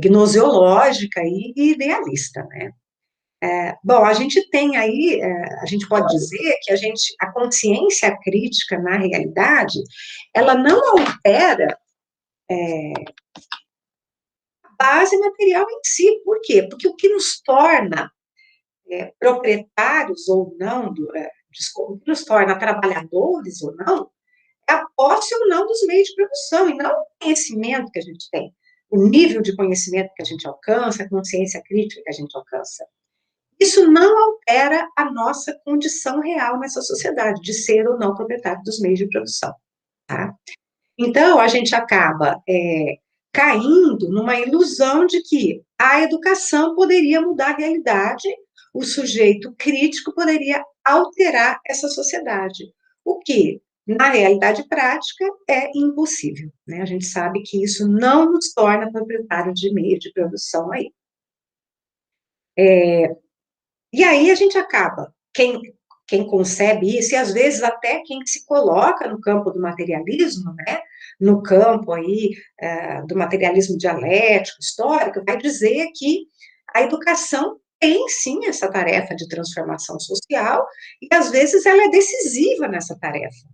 gnoseológica e idealista, né? Bom, a gente tem aí, a gente pode dizer que a consciência crítica na realidade, ela não altera a base material em si. Por quê? Porque o que nos torna proprietários ou não, desculpa, o que nos torna trabalhadores ou não, é a posse ou não dos meios de produção, e não o conhecimento que a gente tem, o nível de conhecimento que a gente alcança, a consciência crítica que a gente alcança. Isso não altera a nossa condição real nessa sociedade, de ser ou não proprietário dos meios de produção, tá? Então, a gente acaba caindo numa ilusão de que a educação poderia mudar a realidade, o sujeito crítico poderia alterar essa sociedade, o que, na realidade prática, é impossível, né? A gente sabe que isso não nos torna proprietário de meio de produção aí. E aí a gente acaba, quem concebe isso, e às vezes até quem se coloca no campo do materialismo, né, no campo aí do materialismo dialético, histórico, vai dizer que a educação tem sim essa tarefa de transformação social, e às vezes ela é decisiva nessa tarefa.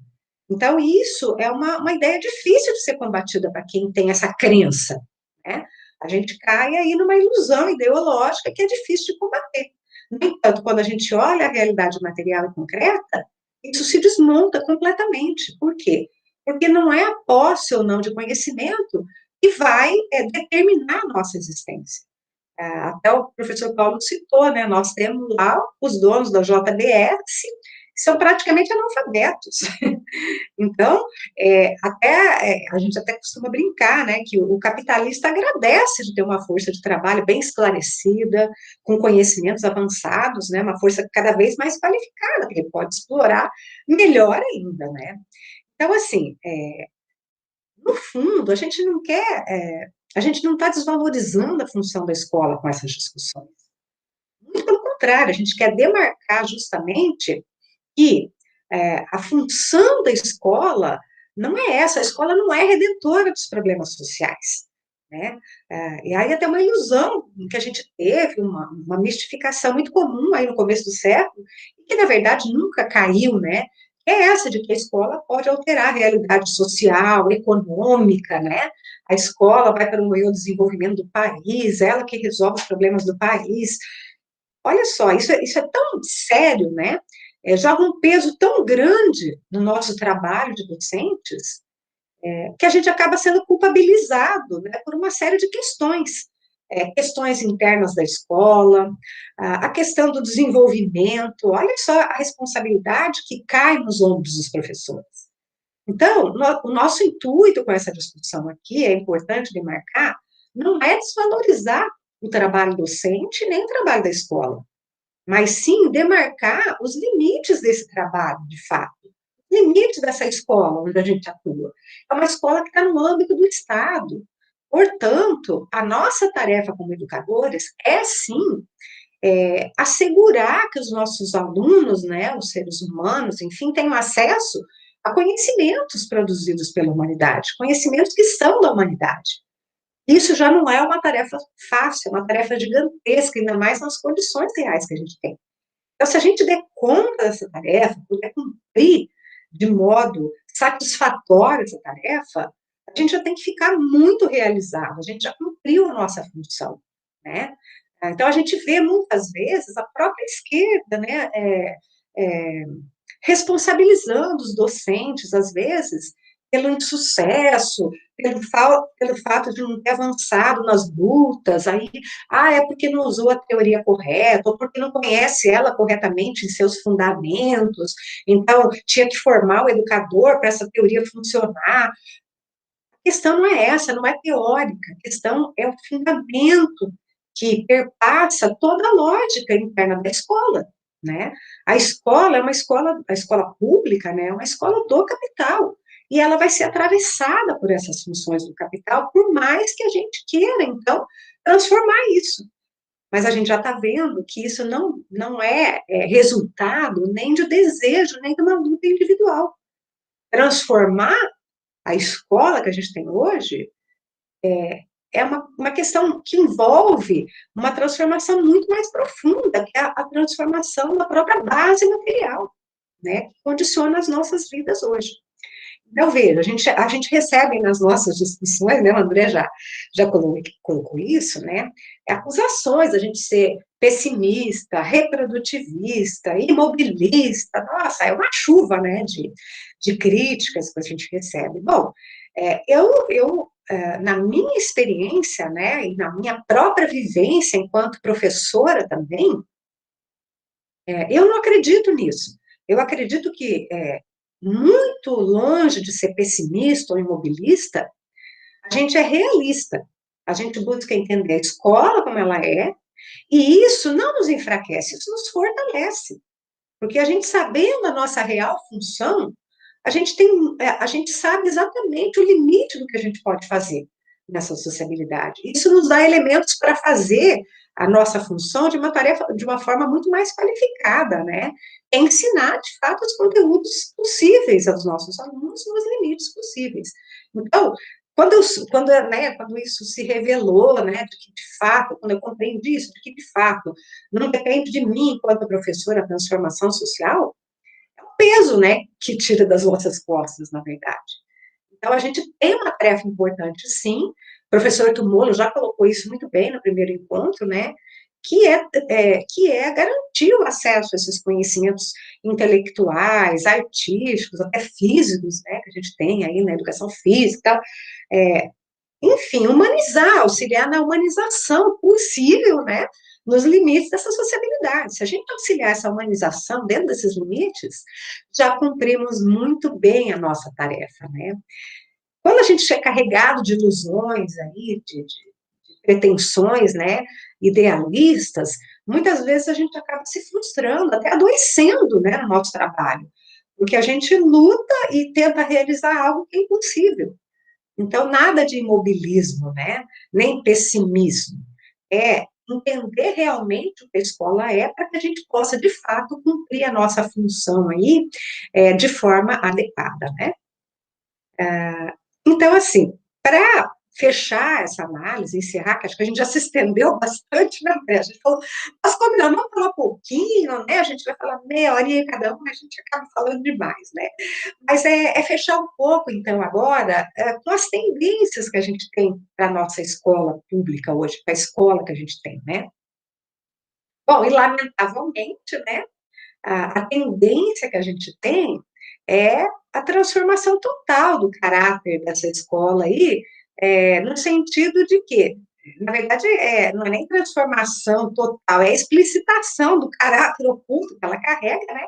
Então, isso é uma ideia difícil de ser combatida para quem tem essa crença, né? A gente cai aí numa ilusão ideológica que é difícil de combater. No entanto, quando a gente olha a realidade material e concreta, isso se desmonta completamente. Por quê? porque não é a posse ou não de conhecimento que vai determinar a nossa existência. Até o professor Paulo citou, né, nós temos lá os donos da JBS, que são praticamente analfabetos. Então, a gente até costuma brincar, né, que o capitalista agradece de ter uma força de trabalho bem esclarecida, com conhecimentos avançados, né, uma força cada vez mais qualificada, que ele pode explorar melhor ainda, né. Então, assim, no fundo, a gente não está desvalorizando a função da escola com essas discussões. Muito pelo contrário, a gente quer demarcar justamente que a função da escola não é essa, a escola não é redentora dos problemas sociais, né? E aí até uma ilusão que a gente teve, uma mistificação muito comum aí no começo do século, e que na verdade nunca caiu, né? É essa de que a escola pode alterar a realidade social, econômica, né? A escola vai para o meio desenvolvimento do país, ela que resolve os problemas do país. Olha só, isso é tão sério, né? Joga um peso tão grande no nosso trabalho de docentes, que a gente acaba sendo culpabilizado, né, por uma série de questões. Questões internas da escola, a questão do desenvolvimento, olha só a responsabilidade que cai nos ombros dos professores. Então, o nosso intuito com essa discussão aqui, é importante demarcar, não é desvalorizar o trabalho docente nem o trabalho da escola, mas sim demarcar os limites desse trabalho, de fato, limites dessa escola onde a gente atua. É uma escola que está no âmbito do Estado. Portanto, a nossa tarefa como educadores é, sim, assegurar que os nossos alunos, né, os seres humanos, enfim, tenham acesso a conhecimentos produzidos pela humanidade, conhecimentos que são da humanidade. Isso já não é uma tarefa fácil, é uma tarefa gigantesca, ainda mais nas condições reais que a gente tem. Então, se a gente der conta dessa tarefa, puder cumprir de modo satisfatório essa tarefa, a gente já tem que ficar muito realizado, a gente já cumpriu a nossa função, né? Então, a gente vê muitas vezes a própria esquerda, né, é, responsabilizando os docentes, às vezes, pelo insucesso, pelo fato de não ter avançado nas lutas, aí, é porque não usou a teoria correta, ou porque não conhece ela corretamente em seus fundamentos, então tinha que formar o educador para essa teoria funcionar. A questão não é essa, não é teórica, a questão é o fundamento que perpassa toda a lógica interna da escola, né? A escola é uma escola, a escola pública, né, é uma escola do capital, e ela vai ser atravessada por essas funções do capital, por mais que a gente queira, então, transformar isso. Mas a gente já está vendo que isso não é resultado nem de desejo, nem de uma luta individual. Transformar a escola que a gente tem hoje é uma questão que envolve uma transformação muito mais profunda, que é a transformação da própria base material, né, que condiciona as nossas vidas hoje. Então, veja, a gente recebe nas nossas discussões, né, o André já colocou isso, né, acusações, a gente ser pessimista, reprodutivista, imobilista, nossa, é uma chuva, né, de críticas que a gente recebe. Bom, na minha experiência, né, e na minha própria vivência enquanto professora também, eu não acredito nisso. Eu acredito que, muito longe de ser pessimista ou imobilista, a gente é realista. A gente busca entender a escola como ela é, e isso não nos enfraquece, isso nos fortalece. Porque a gente sabendo a nossa real função, a gente sabe exatamente o limite do que a gente pode fazer nessa sociabilidade. Isso nos dá elementos para fazer a nossa função de uma tarefa, de uma forma muito mais qualificada, né? É ensinar, de fato, os conteúdos possíveis aos nossos alunos nos limites possíveis. Então, quando isso se revelou, né, de que, de fato, quando eu compreendi isso, de que, de fato, não depende de mim, enquanto professora, a transformação social, peso, né, que tira das nossas costas, na verdade. Então, a gente tem uma tarefa importante, sim. O professor Tumolo já colocou isso muito bem no primeiro encontro, né, que é garantir o acesso a esses conhecimentos intelectuais, artísticos, até físicos, né, que a gente tem aí na educação física e tal, enfim, humanizar, auxiliar na humanização possível, né, nos limites dessa sociabilidade. Se a gente auxiliar essa humanização dentro desses limites, já cumprimos muito bem a nossa tarefa, né. Quando a gente é carregado de ilusões aí, de pretensões, né, idealistas, muitas vezes a gente acaba se frustrando, até adoecendo, né, no nosso trabalho, porque a gente luta e tenta realizar algo que é impossível. Então, nada de imobilismo, né, nem pessimismo. É entender realmente o que a escola é para que a gente possa, de fato, cumprir a nossa função aí de forma adequada, né. Então, assim, para fechar essa análise, encerrar, que acho que a gente já se estendeu bastante, né, a gente falou, nós combinamos, vamos falar pouquinho, né, a gente vai falar meia horinha cada um, mas a gente acaba falando demais, né, mas é fechar um pouco, então, agora, com as tendências que a gente tem para a nossa escola pública hoje, para a escola que a gente tem, né. Bom, e lamentavelmente, né, a tendência que a gente tem é a transformação total do caráter dessa escola aí, no sentido de que, na verdade, não é nem transformação total, é a explicitação do caráter oculto que ela carrega, né,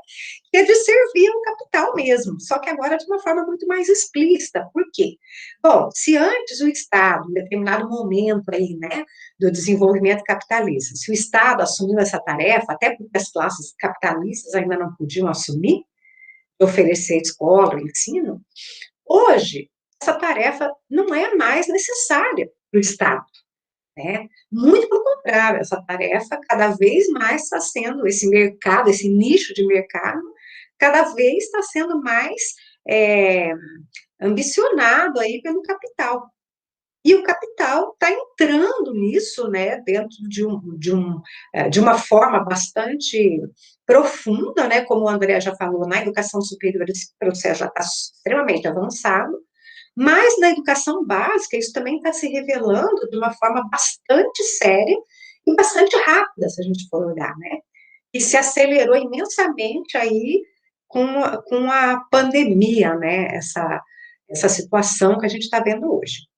que é de servir ao capital mesmo, só que agora de uma forma muito mais explícita. Por quê? Bom, se antes o Estado, em determinado momento aí, né, do desenvolvimento capitalista, se o Estado assumiu essa tarefa, até porque as classes capitalistas ainda não podiam assumir, oferecer escola, ensino, hoje essa tarefa não é mais necessária para o Estado, né? Muito pelo contrário, essa tarefa cada vez mais está sendo, esse mercado, esse nicho de mercado, cada vez está sendo mais é, ambicionado aí pelo capital. E o capital está entrando nisso, né, dentro de uma forma bastante profunda, né, como o André já falou, na educação superior esse processo já está extremamente avançado, mas na educação básica isso também está se revelando de uma forma bastante séria e bastante rápida, se a gente for olhar, né, e se acelerou imensamente aí com a pandemia, né, essa situação que a gente está vendo hoje.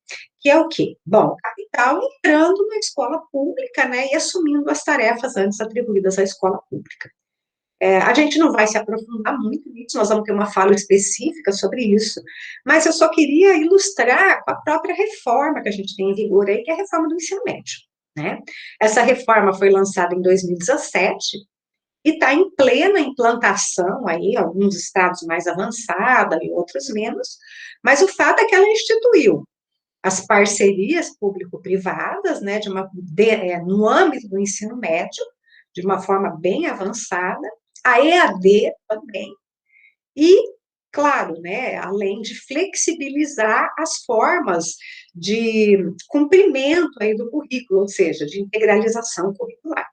Que é o quê? Bom, o capital entrando na escola pública, né, e assumindo as tarefas antes atribuídas à escola pública. A gente não vai se aprofundar muito nisso, nós vamos ter uma fala específica sobre isso, mas eu só queria ilustrar com a própria reforma que a gente tem em vigor aí, que é a reforma do ensino médio, né? Essa reforma foi lançada em 2017 e está em plena implantação aí, alguns estados mais avançada e outros menos, mas o fato é que ela instituiu as parcerias público-privadas, né, no âmbito do ensino médio, de uma forma bem avançada, a EAD também, e, claro, né, além de flexibilizar as formas de cumprimento aí do currículo, ou seja, de integralização curricular.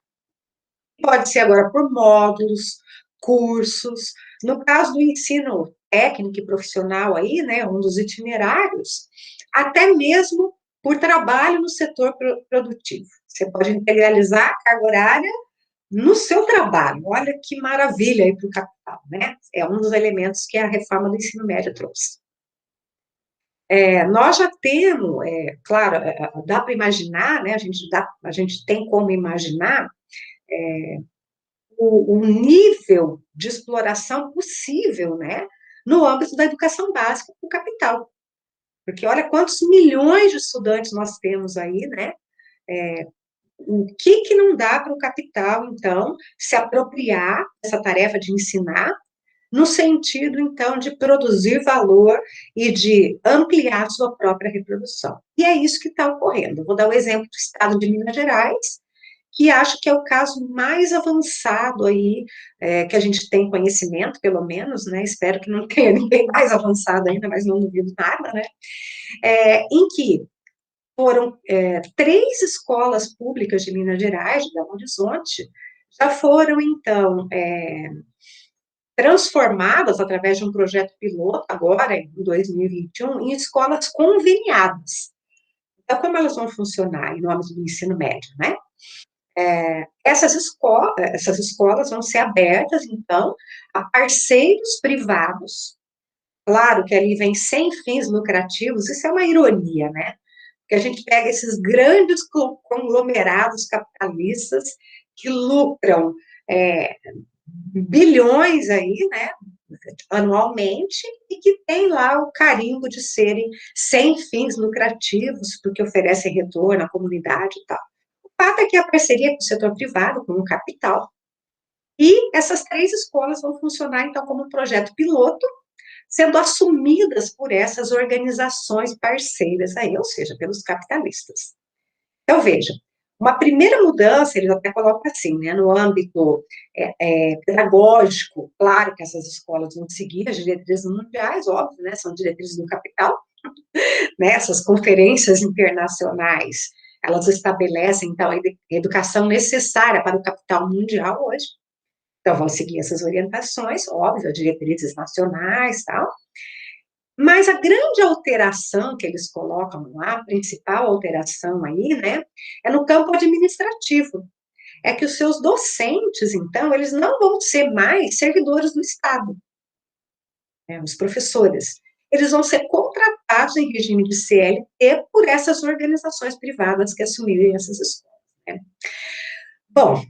Pode ser agora por módulos, cursos, no caso do ensino técnico e profissional aí, né, um dos itinerários, até mesmo por trabalho no setor produtivo. Você pode integralizar a carga horária no seu trabalho. Olha que maravilha aí para o capital, né? É um dos elementos que a reforma do ensino médio trouxe. Nós já temos, claro, dá para imaginar, né? A gente tem como imaginar o nível de exploração possível, né? No âmbito da educação básica para o capital. Porque olha quantos milhões de estudantes nós temos aí, né? O que não dá para o capital, então, se apropriar dessa tarefa de ensinar, no sentido, então, de produzir valor e de ampliar sua própria reprodução. E é isso que está ocorrendo. Vou dar o exemplo do estado de Minas Gerais, que acho que é o caso mais avançado aí, que a gente tem conhecimento, pelo menos, né, espero que não tenha ninguém mais avançado ainda, mas não duvido nada, né, em que foram 3 escolas públicas de Minas Gerais, de Belo Horizonte, já foram, então, transformadas através de um projeto piloto, agora, em 2021, em escolas conveniadas. Então, como elas vão funcionar em âmbito do ensino médio, né? essas escolas vão ser abertas, então, a parceiros privados. Claro que ali vem sem fins lucrativos, isso é uma ironia, né? Porque a gente pega esses grandes conglomerados capitalistas que lucram é, bilhões aí, né, anualmente, e que tem lá o carimbo de serem sem fins lucrativos, porque oferecem retorno à comunidade e tal. O fato é que a parceria com o setor privado, com o capital, e essas 3 escolas vão funcionar, então, como um projeto piloto, sendo assumidas por essas organizações parceiras aí, ou seja, pelos capitalistas. Então, veja, uma primeira mudança, eles até colocam assim, né, no âmbito pedagógico, claro que essas escolas vão seguir as diretrizes mundiais, óbvio, né, são diretrizes do capital, né, essas conferências internacionais, elas estabelecem, então, a educação necessária para o capital mundial hoje, então vão seguir essas orientações, óbvio, diretrizes nacionais, tal, mas a grande alteração que eles colocam lá, a principal alteração aí, né, é no campo administrativo. É que os seus docentes, então, eles não vão ser mais servidores do Estado, né, os professores. Eles vão ser contratados em regime de CLT por essas organizações privadas que assumirem essas escolas, né. Bom,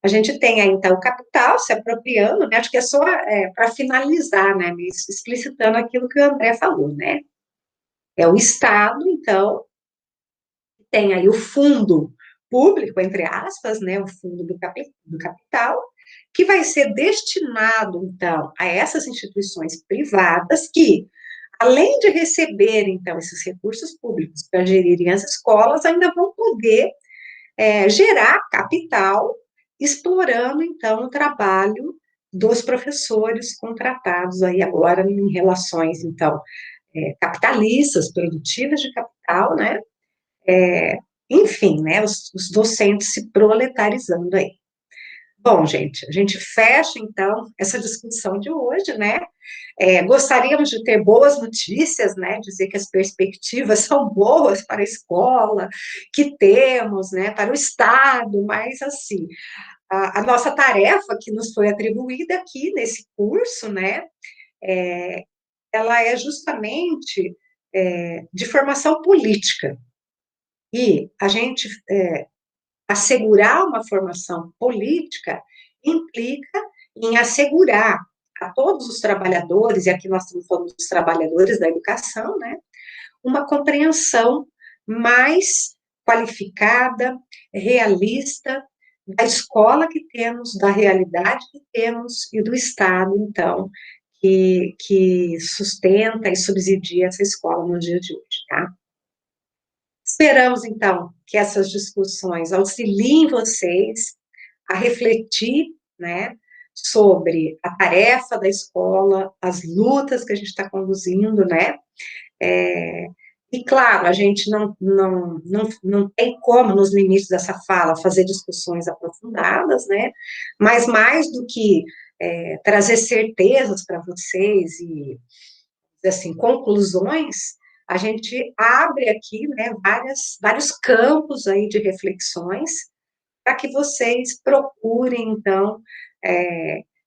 a gente tem aí, então, o capital se apropriando, né, acho que é só para finalizar, né, me explicitando aquilo que o André falou, né. É o Estado, então, tem aí o fundo público, entre aspas, né, o fundo do capital, que vai ser destinado, então, a essas instituições privadas que, além de receber, então, esses recursos públicos para gerirem as escolas, ainda vão poder gerar capital, explorando, então, o trabalho dos professores contratados aí agora em relações, então, capitalistas, produtivas de capital, né, enfim, né, os docentes se proletarizando aí. Bom, gente, a gente fecha, então, essa discussão de hoje, né, gostaríamos de ter boas notícias, né, dizer que as perspectivas são boas para a escola, que temos, né, para o Estado, mas, assim, a nossa tarefa que nos foi atribuída aqui nesse curso, né, ela é justamente de formação política, e a gente assegurar uma formação política implica em assegurar a todos os trabalhadores, e aqui nós estamos falando dos trabalhadores da educação, né, uma compreensão mais qualificada, realista, da escola que temos, da realidade que temos e do Estado, então, que sustenta e subsidia essa escola no dia de hoje, tá? Esperamos, então, que essas discussões auxiliem vocês a refletir, né, sobre a tarefa da escola, as lutas que a gente está conduzindo, né, e, claro, a gente não tem como, nos limites dessa fala, fazer discussões aprofundadas, né, mas mais do que trazer certezas para vocês e, assim, conclusões, a gente abre aqui, né, vários campos aí de reflexões para que vocês procurem, então,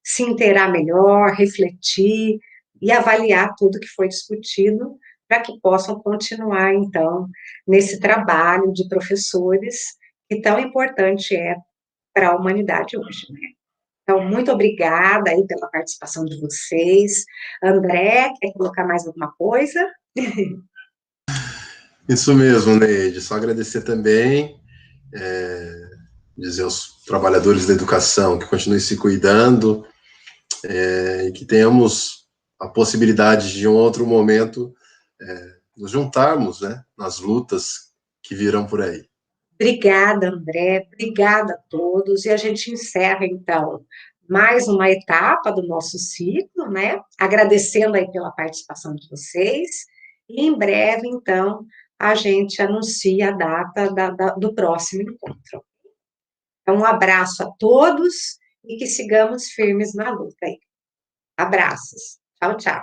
se inteirar melhor, refletir e avaliar tudo que foi discutido, para que possam continuar, então, nesse trabalho de professores, que tão importante é para a humanidade hoje, né? Então, muito obrigada aí pela participação de vocês. André, quer colocar mais alguma coisa? Isso mesmo, Neide. Só agradecer também, dizer aos trabalhadores da educação que continuem se cuidando, e que tenhamos a possibilidade de, em um outro momento, nos juntarmos, né, nas lutas que virão por aí. Obrigada, André, obrigada a todos, e a gente encerra, então, mais uma etapa do nosso ciclo, né, agradecendo aí pela participação de vocês, e em breve, então, a gente anuncia a data do próximo encontro. Então, um abraço a todos, e que sigamos firmes na luta aí. Abraços. Tchau, tchau.